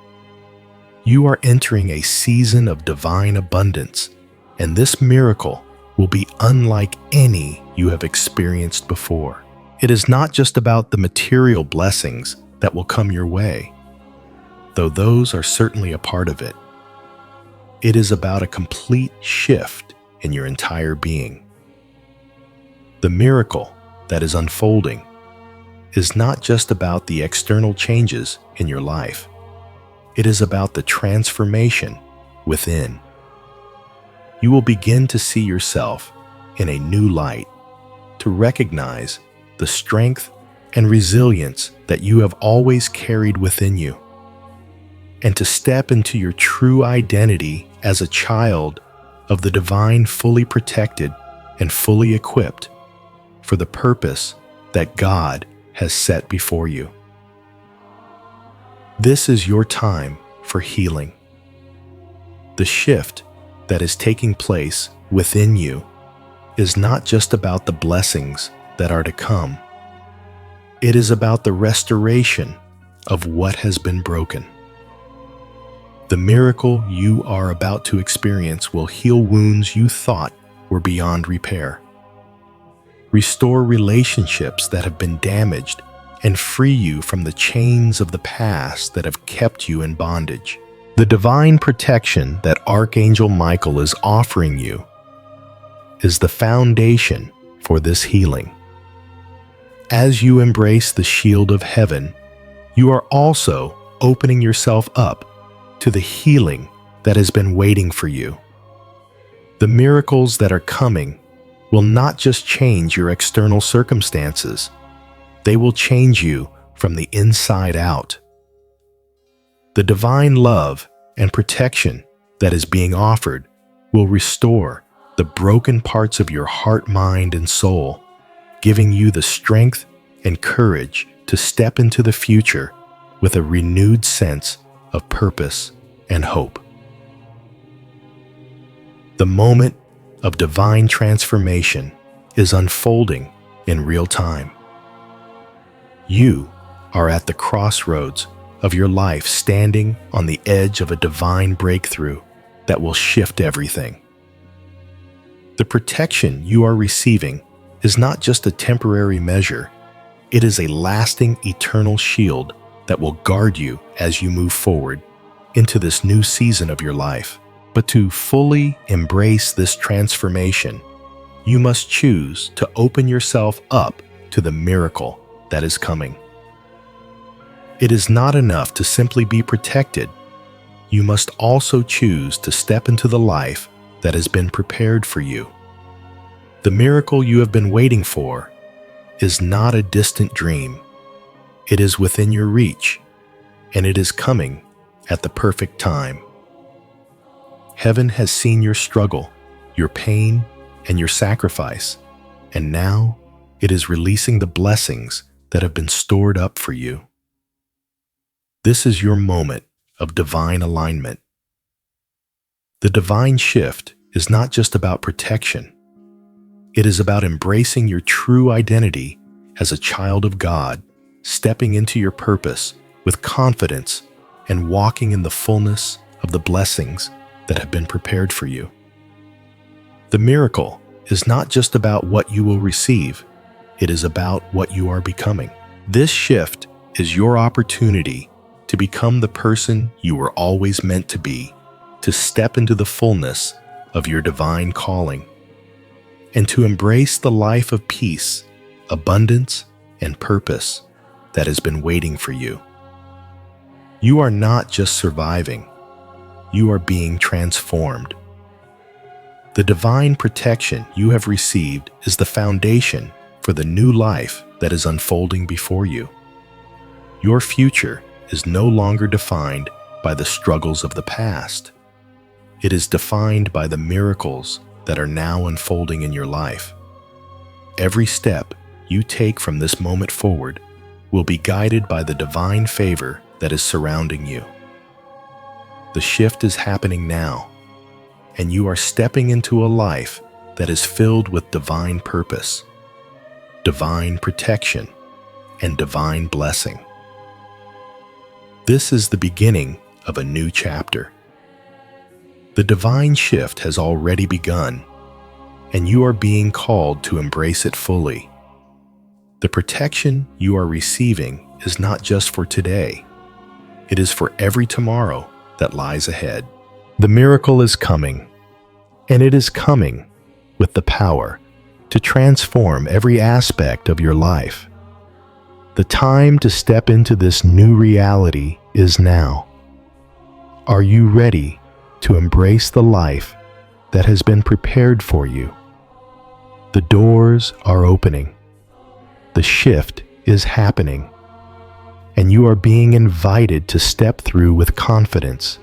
You are entering a season of divine abundance, and this miracle will be unlike any you have experienced before. It is not just about the material blessings that will come your way, though those are certainly a part of it. It is about a complete shift in your entire being. The miracle that is unfolding is not just about the external changes in your life. It is about the transformation within. You will begin to see yourself in a new light, to recognize the strength and resilience that you have always carried within you, and to step into your true identity as a child of the divine, fully protected and fully equipped for the purpose that God has set before you. This is your time for healing. The shift that is taking place within you is not just about the blessings that are to come. It is about the restoration of what has been broken. The miracle you are about to experience will heal wounds you thought were beyond repair, restore relationships that have been damaged, and free you from the chains of the past that have kept you in bondage. The divine protection that Archangel Michael is offering you is the foundation for this healing. As you embrace the shield of heaven, you are also opening yourself up to the healing that has been waiting for you. The miracles that are coming will not just change your external circumstances, they will change you from the inside out. The divine love and protection that is being offered will restore the broken parts of your heart, mind, and soul, giving you the strength and courage to step into the future with a renewed sense of purpose and hope. The moment of divine transformation is unfolding in real time. You are at the crossroads of your life, standing on the edge of a divine breakthrough that will shift everything. The protection you are receiving is not just a temporary measure, it is a lasting, eternal shield that will guard you as you move forward into this new season of your life. But to fully embrace this transformation, you must choose to open yourself up to the miracle that is coming. It is not enough to simply be protected. You must also choose to step into the life that has been prepared for you. The miracle you have been waiting for is not a distant dream. It is within your reach, and it is coming at the perfect time. Heaven has seen your struggle, your pain, and your sacrifice, and now it is releasing the blessings that have been stored up for you. This is your moment of divine alignment. The divine shift is not just about protection. It is about embracing your true identity as a child of God, stepping into your purpose with confidence and walking in the fullness of the blessings that have been prepared for you. The miracle is not just about what you will receive. It is about what you are becoming. This shift is your opportunity to become the person you were always meant to be, to step into the fullness of your divine calling, and to embrace the life of peace, abundance, and purpose that has been waiting for you. You are not just surviving, you are being transformed. The divine protection you have received is the foundation for the new life that is unfolding before you. Your future is no longer defined by the struggles of the past. It is defined by the miracles that are now unfolding in your life. Every step you take from this moment forward will be guided by the divine favor that is surrounding you. The shift is happening now, and you are stepping into a life that is filled with divine purpose, divine protection, and divine blessing. This is the beginning of a new chapter. The divine shift has already begun, and you are being called to embrace it fully. The protection you are receiving is not just for today. It is for every tomorrow that lies ahead. The miracle is coming, and it is coming with the power to transform every aspect of your life. The time to step into this new reality is now. Are you ready to embrace the life that has been prepared for you? The doors are opening. The shift is happening, and you are being invited to step through with confidence,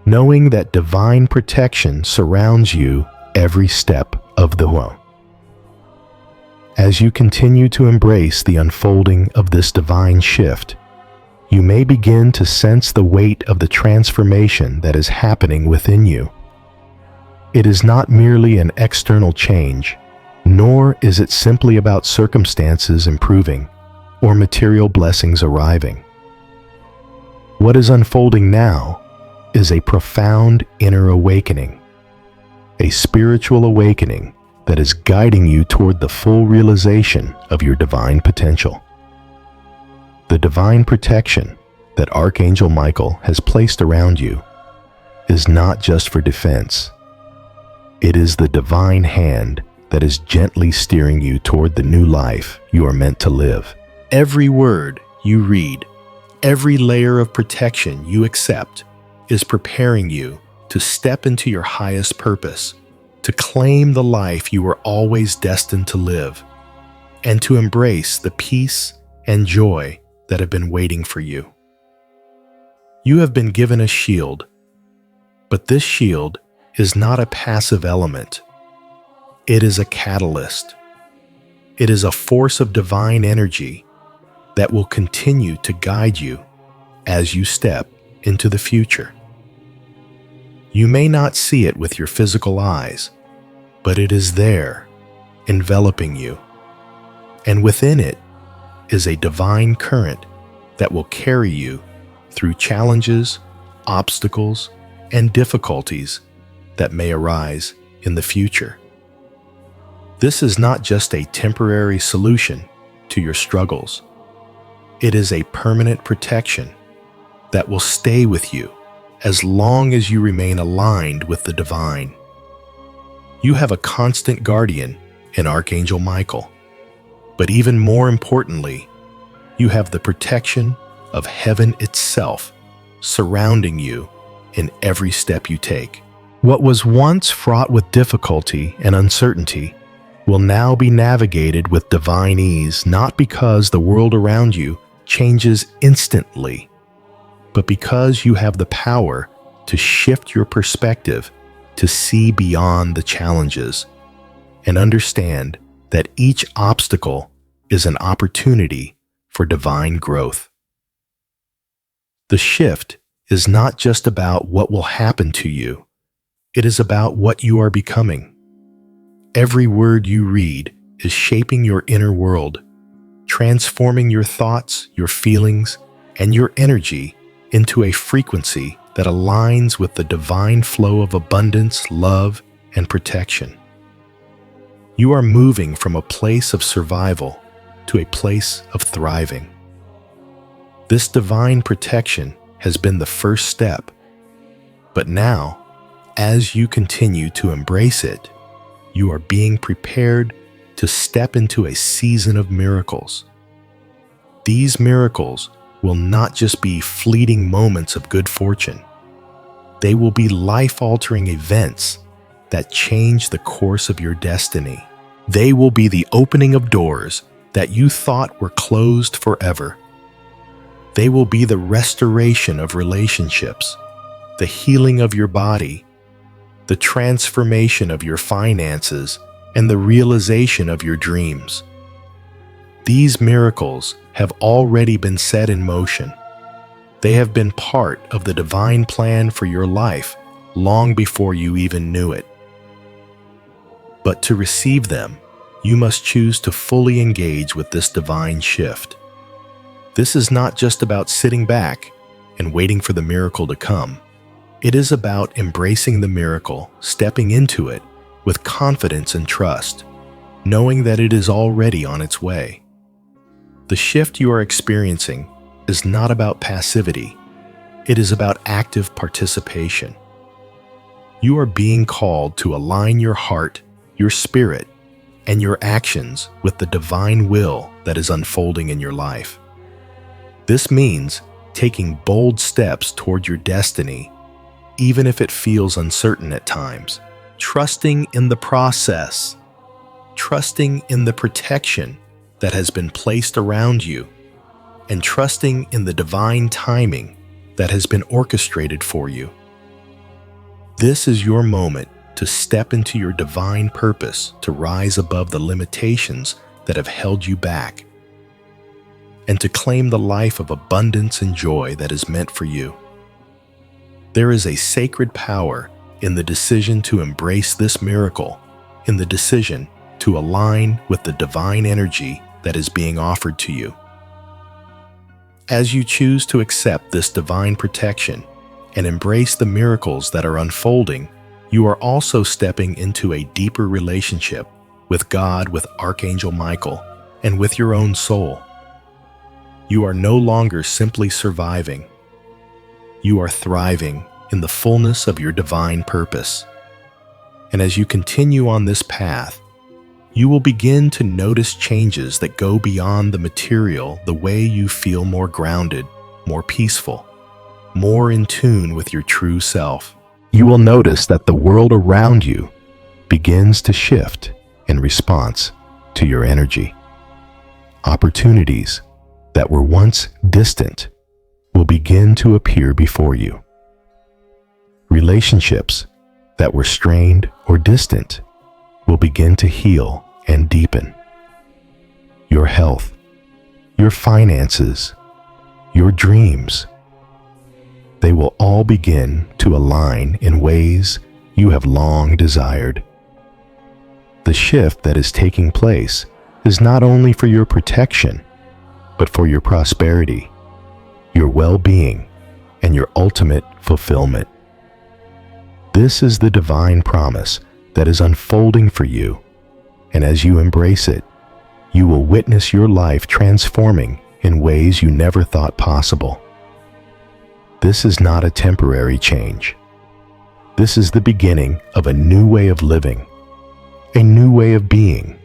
knowing that divine protection surrounds you every step of the way. As you continue to embrace the unfolding of this divine shift, you may begin to sense the weight of the transformation that is happening within you. It is not merely an external change, nor is it simply about circumstances improving or material blessings arriving. What is unfolding now is a profound inner awakening, a spiritual awakening that is guiding you toward the full realization of your divine potential. The divine protection that Archangel Michael has placed around you is not just for defense. It is the divine hand that is gently steering you toward the new life you are meant to live. Every word you read, every layer of protection you accept is preparing you to step into your highest purpose, to claim the life you were always destined to live, and to embrace the peace and joy that have been waiting for you. You have been given a shield, but this shield is not a passive element. It is a catalyst. It is a force of divine energy that will continue to guide you as you step into the future. You may not see it with your physical eyes, but it is there, enveloping you. And within it is a divine current that will carry you through challenges, obstacles, and difficulties that may arise in the future. This is not just a temporary solution to your struggles. It is a permanent protection that will stay with you as long as you remain aligned with the divine. You have a constant guardian in Archangel Michael, but even more importantly, you have the protection of heaven itself surrounding you in every step you take. What was once fraught with difficulty and uncertainty will now be navigated with divine ease, not because the world around you changes instantly, but because you have the power to shift your perspective to see beyond the challenges and understand that each obstacle is an opportunity for divine growth. The shift is not just about what will happen to you. It is about what you are becoming. Every word you read is shaping your inner world, transforming your thoughts, your feelings, and your energy into a frequency that aligns with the divine flow of abundance, love, and protection. You are moving from a place of survival to a place of thriving. This divine protection has been the first step, but now, as you continue to embrace it, you are being prepared to step into a season of miracles. These miracles will not just be fleeting moments of good fortune. They will be life-altering events that change the course of your destiny. They will be the opening of doors that you thought were closed forever. They will be the restoration of relationships, the healing of your body, the transformation of your finances, and the realization of your dreams. These miracles have already been set in motion. They have been part of the divine plan for your life long before you even knew it. But to receive them, you must choose to fully engage with this divine shift. This is not just about sitting back and waiting for the miracle to come. It is about embracing the miracle, stepping into it with confidence and trust, knowing that it is already on its way. The shift you are experiencing is not about passivity. It is about active participation. You are being called to align your heart, your spirit, and your actions with the divine will that is unfolding in your life. This means taking bold steps toward your destiny, even if it feels uncertain at times, trusting in the process, trusting in the protection that has been placed around you, and trusting in the divine timing that has been orchestrated for you. This is your moment to step into your divine purpose, to rise above the limitations that have held you back, and to claim the life of abundance and joy that is meant for you. There is a sacred power in the decision to embrace this miracle, in the decision to align with the divine energy that is being offered to you. As you choose to accept this divine protection and embrace the miracles that are unfolding, you are also stepping into a deeper relationship with God, with Archangel Michael, and with your own soul. You are no longer simply surviving. You are thriving in the fullness of your divine purpose. And as you continue on this path, you will begin to notice changes that go beyond the material, the way you feel more grounded, more peaceful, more in tune with your true self. You will notice that the world around you begins to shift in response to your energy. Opportunities that were once distant will begin to appear before you. Relationships that were strained or distant will begin to heal and deepen. Your health, your finances, your dreams, they will all begin to align in ways you have long desired. The shift that is taking place is not only for your protection, but for your prosperity, your well-being, and your ultimate fulfillment. This is the divine promise that is unfolding for you, and as you embrace it, you will witness your life transforming in ways you never thought possible. This is not a temporary change. This is the beginning of a new way of living, a new way of being,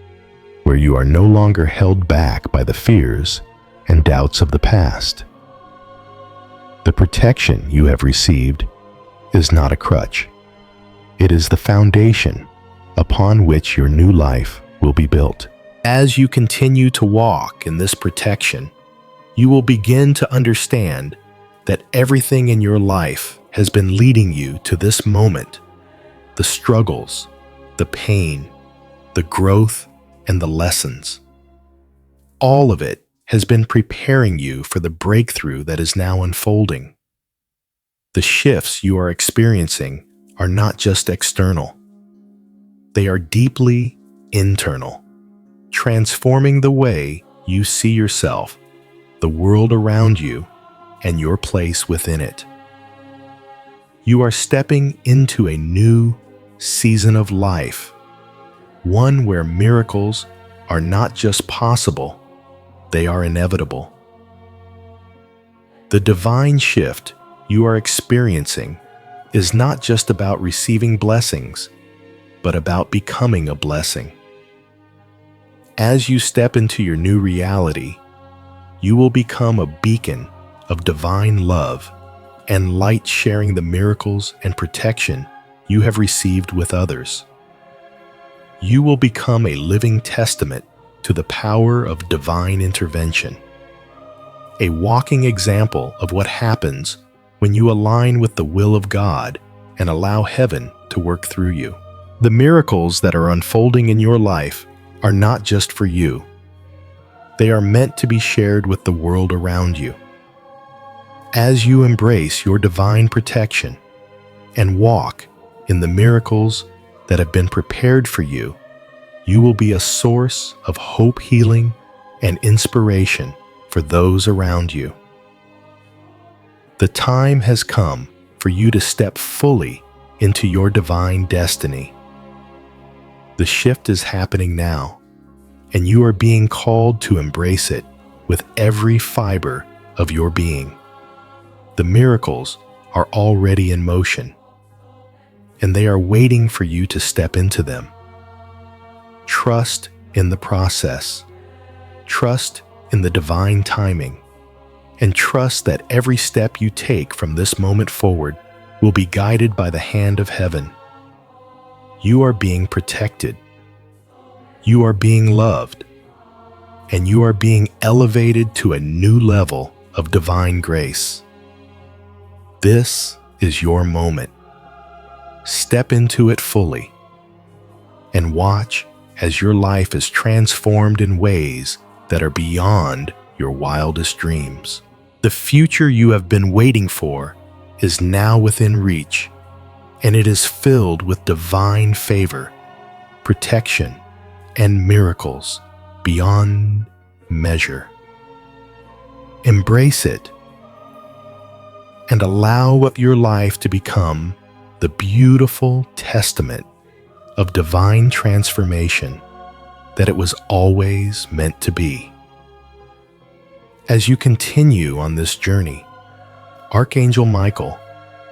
where you are no longer held back by the fears and doubts of the past. The protection you have received is not a crutch. It is the foundation upon which your new life will be built. As you continue to walk in this protection, you will begin to understand that everything in your life has been leading you to this moment. The struggles, the pain, the growth, and the lessons. All of it has been preparing you for the breakthrough that is now unfolding. The shifts you are experiencing are not just external. They are deeply internal, transforming the way you see yourself, the world around you, and your place within it. You are stepping into a new season of life, one where miracles are not just possible, they are inevitable. The divine shift you are experiencing is not just about receiving blessings, but about becoming a blessing. As you step into your new reality, you will become a beacon of divine love and light, sharing the miracles and protection you have received with others. You will become a living testament to the power of divine intervention, a walking example of what happens when you align with the will of God and allow heaven to work through you. The miracles that are unfolding in your life are not just for you. They are meant to be shared with the world around you. As you embrace your divine protection and walk in the miracles that have been prepared for you, you will be a source of hope, healing, and inspiration for those around you. The time has come for you to step fully into your divine destiny. The shift is happening now, and you are being called to embrace it with every fiber of your being. The miracles are already in motion, and they are waiting for you to step into them. Trust in the process. Trust in the divine timing, and trust that every step you take from this moment forward will be guided by the hand of heaven. You are being protected. You are being loved, and you are being elevated to a new level of divine grace. This is your moment. Step into it fully and watch as your life is transformed in ways that are beyond your wildest dreams. The future you have been waiting for is now within reach, and it is filled with divine favor, protection, and miracles beyond measure. Embrace it and allow your life to become the beautiful testament of divine transformation that it was always meant to be. As you continue on this journey, Archangel Michael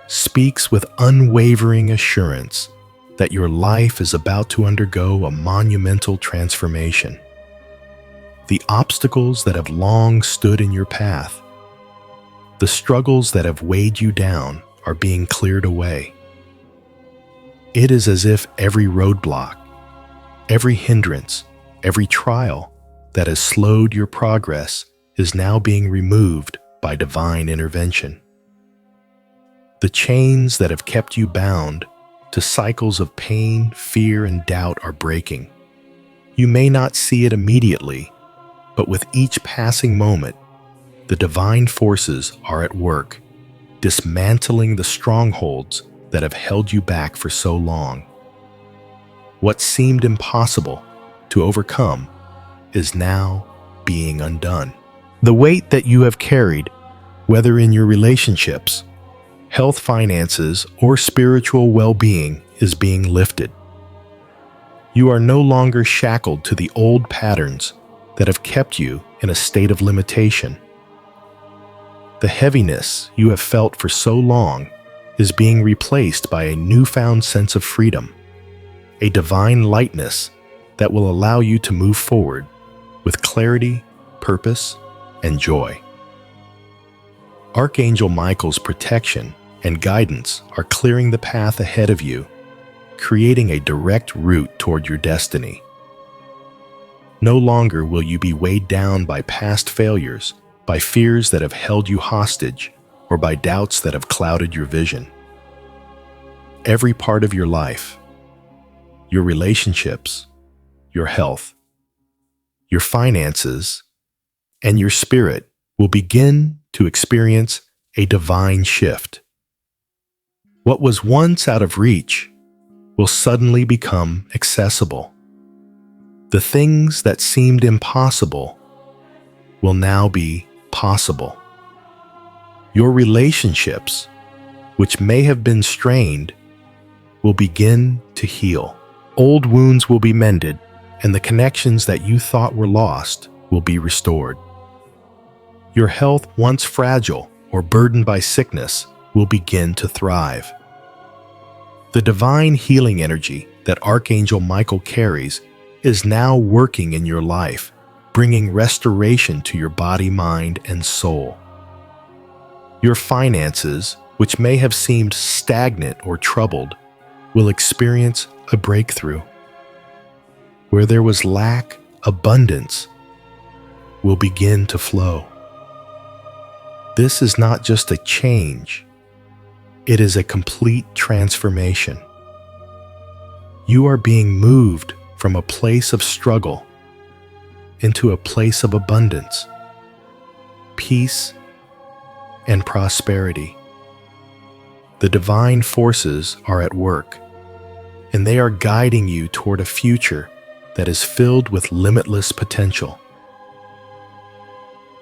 speaks with unwavering assurance that your life is about to undergo a monumental transformation. The obstacles that have long stood in your path, the struggles that have weighed you down, are being cleared away. It is as if every roadblock, every hindrance, every trial that has slowed your progress is now being removed by divine intervention. The chains that have kept you bound to cycles of pain, fear, and doubt are breaking. You may not see it immediately, but with each passing moment, the divine forces are at work, dismantling the strongholds that have held you back for so long. What seemed impossible to overcome is now being undone. The weight that you have carried, whether in your relationships, health, finances, or spiritual well-being, is being lifted. You are no longer shackled to the old patterns that have kept you in a state of limitation. The heaviness you have felt for so long is being replaced by a newfound sense of freedom, a divine lightness that will allow you to move forward with clarity, purpose, and joy. Archangel Michael's protection and guidance are clearing the path ahead of you, creating a direct route toward your destiny. No longer will you be weighed down by past failures, by fears that have held you hostage, or by doubts that have clouded your vision. Every part of your life, your relationships, your health, your finances, and your spirit will begin to experience a divine shift. What was once out of reach will suddenly become accessible. The things that seemed impossible will now be possible. Your relationships, which may have been strained, will begin to heal. Old wounds will be mended, and the connections that you thought were lost will be restored. Your health, once fragile or burdened by sickness, will begin to thrive. The divine healing energy that Archangel Michael carries is now working in your life, bringing restoration to your body, mind, and soul. Your finances, which may have seemed stagnant or troubled, will experience a breakthrough. Where there was lack, abundance will begin to flow. This is not just a change, it is a complete transformation. You are being moved from a place of struggle into a place of abundance, peace, and prosperity. The divine forces are at work, and they are guiding you toward a future that is filled with limitless potential.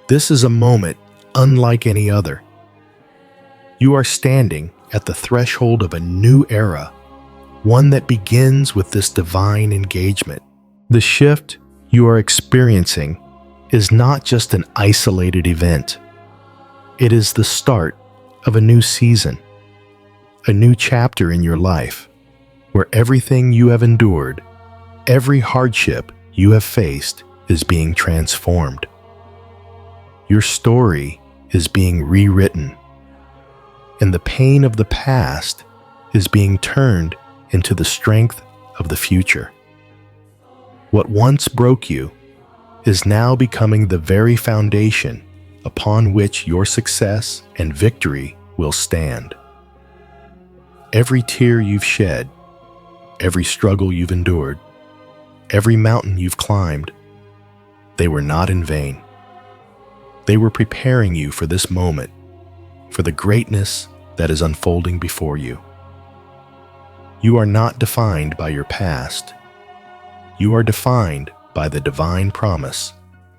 This is a moment unlike any other. You are standing at the threshold of a new era, one that begins with this divine engagement. The shift you are experiencing is not just an isolated event. It is the start of a new season, a new chapter in your life, where everything you have endured, every hardship you have faced is being transformed. Your story is being rewritten, and the pain of the past is being turned into the strength of the future. What once broke you is now becoming the very foundation upon which your success and victory will stand. Every tear you've shed, every struggle you've endured, every mountain you've climbed, they were not in vain. They were preparing you for this moment, for the greatness that is unfolding before you. You are not defined by your past. You are defined by the divine promise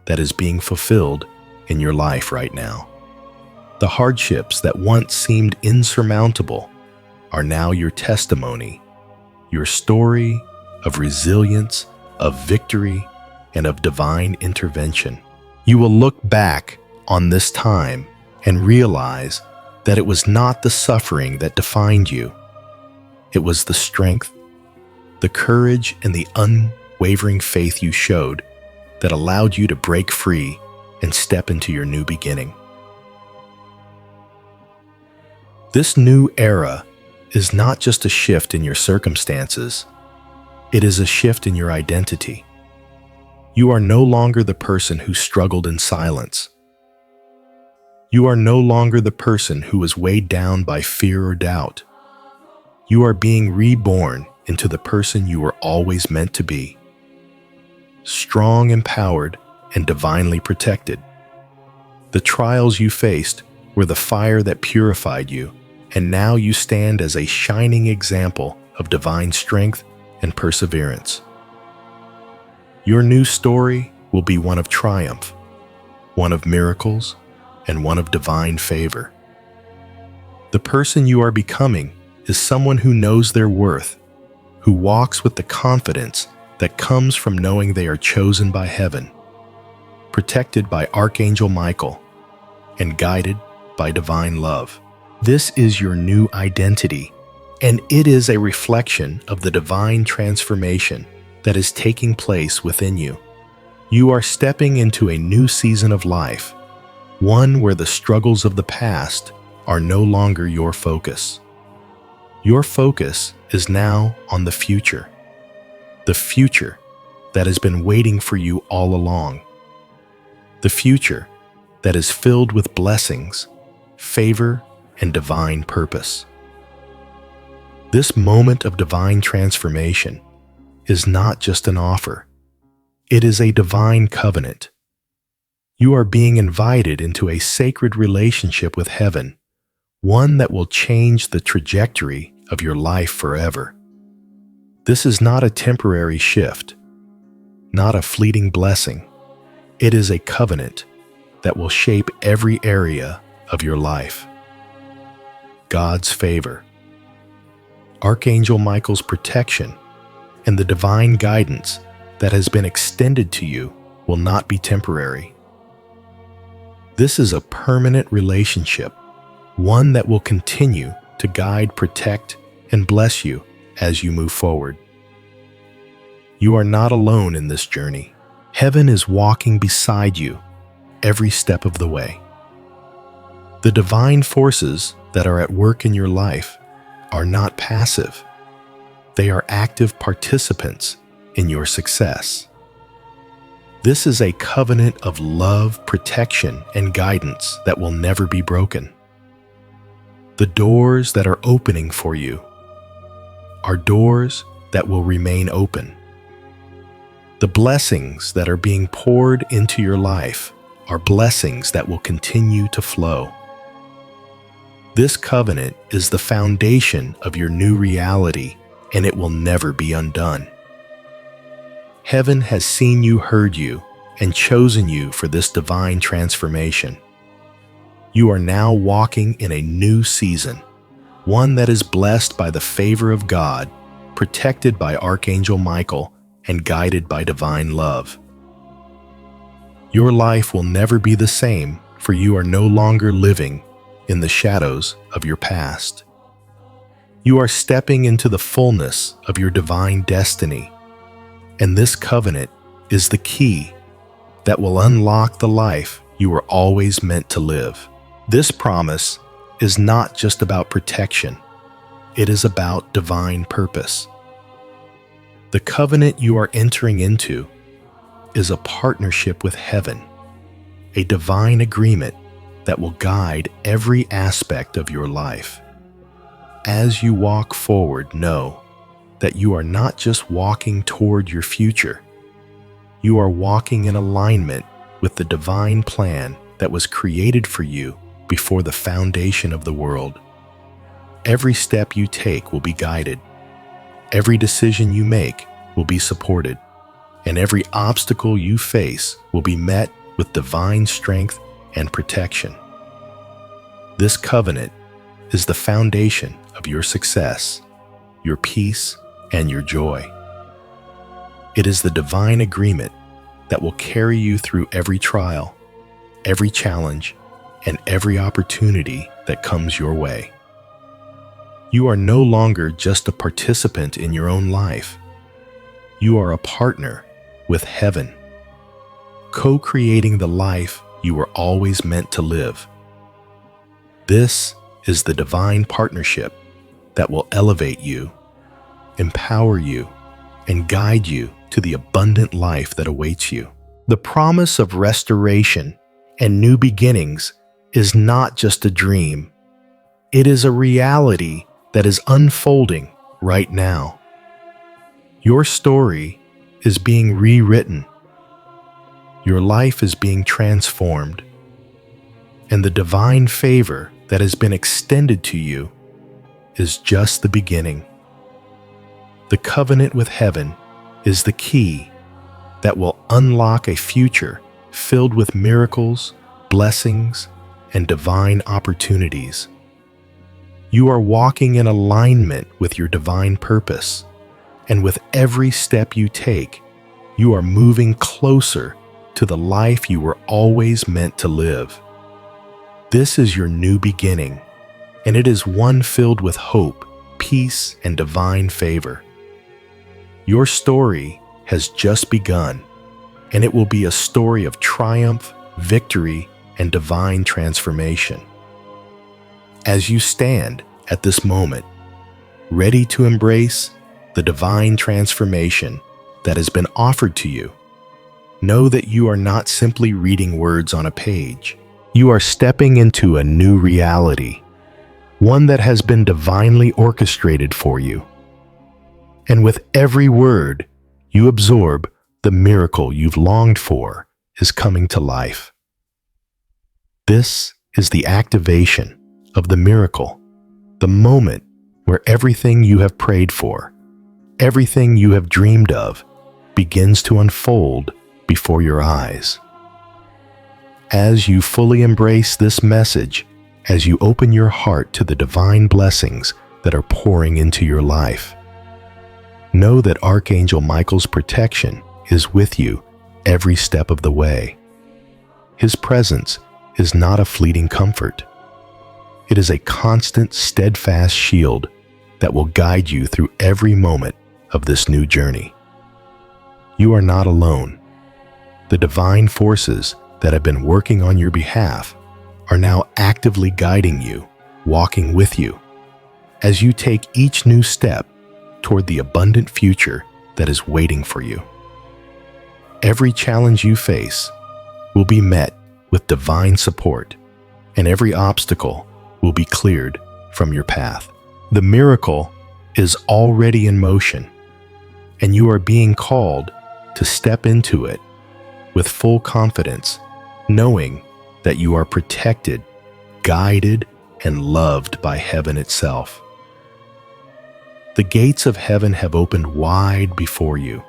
that is being fulfilled in your life right now. The hardships that once seemed insurmountable are now your testimony, your story of resilience, of victory, and of divine intervention. You will look back on this time and realize that it was not the suffering that defined you. It was the strength, the courage, and the unwavering faith you showed that allowed you to break free and step into your new beginning. This new era is not just a shift in your circumstances, it is a shift in your identity. You are no longer the person who struggled in silence. You are no longer the person who was weighed down by fear or doubt. You are being reborn into the person you were always meant to be. Strong, empowered, and divinely protected. The trials you faced were the fire that purified you, and now you stand as a shining example of divine strength and perseverance. Your new story will be one of triumph, one of miracles, and one of divine favor. The person you are becoming is someone who knows their worth, who walks with the confidence that comes from knowing they are chosen by heaven, protected by Archangel Michael, and guided by divine love. This is your new identity, and it is a reflection of the divine transformation that is taking place within you. You are stepping into a new season of life, one where the struggles of the past are no longer your focus. Your focus is now on the future that has been waiting for you all along, the future that is filled with blessings, favor, and divine purpose. This moment of divine transformation is not just an offer, it is a divine covenant. You are being invited into a sacred relationship with heaven, one that will change the trajectory of your life forever. This is not a temporary shift, not a fleeting blessing. It is a covenant that will shape every area of your life. God's favor, Archangel Michael's protection, and the divine guidance that has been extended to you will not be temporary. This is a permanent relationship, one that will continue to guide, protect, and bless you as you move forward. You are not alone in this journey. Heaven is walking beside you every step of the way. The divine forces that are at work in your life are not passive. They are active participants in your success. This is a covenant of love, protection, and guidance that will never be broken. The doors that are opening for you are doors that will remain open. The blessings that are being poured into your life are blessings that will continue to flow. This covenant is the foundation of your new reality, and it will never be undone. Heaven has seen you, heard you, and chosen you for this divine transformation. You are now walking in a new season, one that is blessed by the favor of God, protected by Archangel Michael, and guided by divine love. Your life will never be the same, for you are no longer living in the shadows of your past. You are stepping into the fullness of your divine destiny, and this covenant is the key that will unlock the life you were always meant to live. This promise is not just about protection, it is about divine purpose. The covenant you are entering into is a partnership with heaven, a divine agreement that will guide every aspect of your life. As you walk forward, know that you are not just walking toward your future. You are walking in alignment with the divine plan that was created for you before the foundation of the world. Every step you take will be guided. Every decision you make will be supported, and every obstacle you face will be met with divine strength and protection. This covenant is the foundation of your success, your peace, and your joy. It is the divine agreement that will carry you through every trial, every challenge, and every opportunity that comes your way. You are no longer just a participant in your own life. You are a partner with heaven, co-creating the life you were always meant to live. This is the divine partnership that will elevate you, empower you, and guide you to the abundant life that awaits you. The promise of restoration and new beginnings is not just a dream. It is a reality that is unfolding right now. Your story is being rewritten. Your life is being transformed. And the divine favor that has been extended to you is just the beginning. The covenant with heaven is the key that will unlock a future filled with miracles, blessings, and divine opportunities. You are walking in alignment with your divine purpose, and with every step you take, you are moving closer to the life you were always meant to live. This is your new beginning, and it is one filled with hope, peace, and divine favor. Your story has just begun, and it will be a story of triumph, victory, and divine transformation. As you stand at this moment, ready to embrace the divine transformation that has been offered to you, know that you are not simply reading words on a page. You are stepping into a new reality, one that has been divinely orchestrated for you. And with every word you absorb, the miracle you've longed for is coming to life. This is the activation of the miracle, the moment where everything you have prayed for, everything you have dreamed of, begins to unfold before your eyes. As you fully embrace this message, as you open your heart to the divine blessings that are pouring into your life, Know that Archangel Michael's protection is with you every step of the way. His presence is not a fleeting comfort. It is a constant, steadfast shield that will guide you through every moment of this new journey. You are not alone. The divine forces that have been working on your behalf are now actively guiding you, walking with you, as you take each new step toward the abundant future that is waiting for you. Every challenge you face will be met with divine support, and every obstacle will be cleared from your path. The miracle is already in motion, and you are being called to step into it with full confidence, knowing that you are protected, guided, and loved by heaven itself. The gates of heaven have opened wide before you,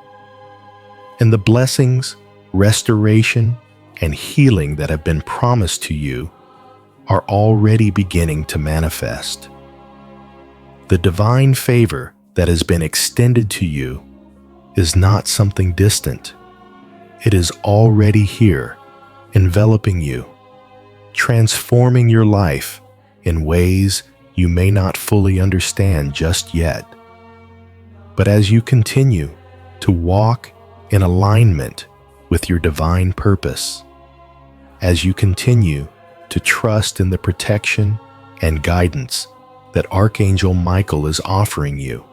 and the blessings, restoration, and healing that have been promised to you are already beginning to manifest. The divine favor that has been extended to you is not something distant. It is already here, enveloping you, transforming your life in ways you may not fully understand just yet. But as you continue to walk in alignment with your divine purpose, as you continue to trust in the protection and guidance that Archangel Michael is offering you,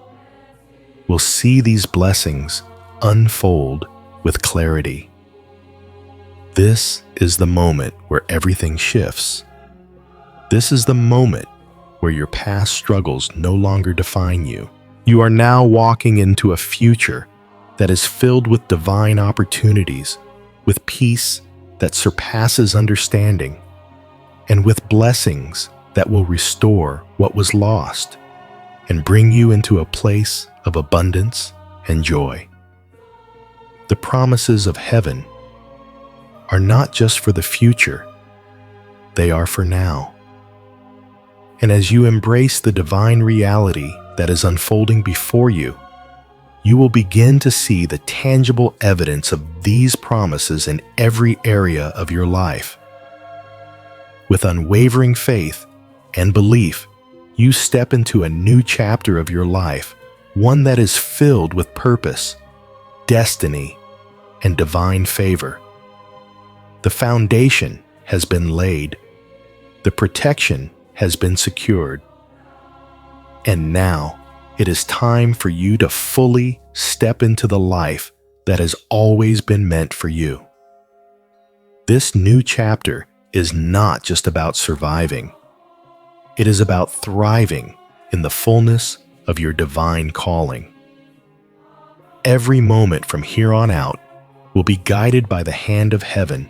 will see these blessings unfold with clarity. This is the moment where everything shifts. This is the moment where your past struggles no longer define you. You are now walking into a future that is filled with divine opportunities, with peace that surpasses understanding, and with blessings that will restore what was lost and bring you into a place of abundance and joy. The promises of heaven are not just for the future, they are for now. And as you embrace the divine reality that is unfolding before you, you will begin to see the tangible evidence of these promises in every area of your life. With unwavering faith and belief, you step into a new chapter of your life, one that is filled with purpose, destiny, and divine favor. The foundation has been laid, the protection has been secured, and now it is time for you to fully step into the life that has always been meant for you. This new chapter is not just about surviving. It is about thriving in the fullness of your divine calling. Every moment from here on out will be guided by the hand of heaven,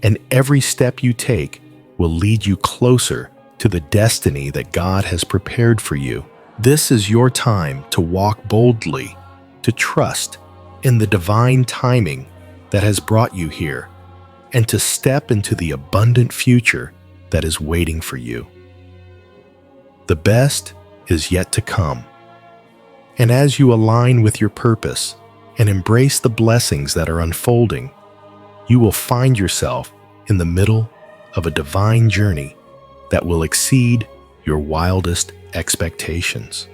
and every step you take will lead you closer to the destiny that God has prepared for you. This is your time to walk boldly, to trust in the divine timing that has brought you here, and to step into the abundant future that is waiting for you. The best is yet to come. And as you align with your purpose and embrace the blessings that are unfolding, you will find yourself in the middle of a divine journey that will exceed your wildest expectations.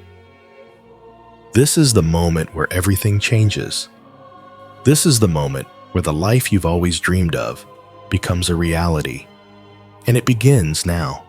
This is the moment where everything changes. This is the moment where the life you've always dreamed of becomes a reality. And it begins now.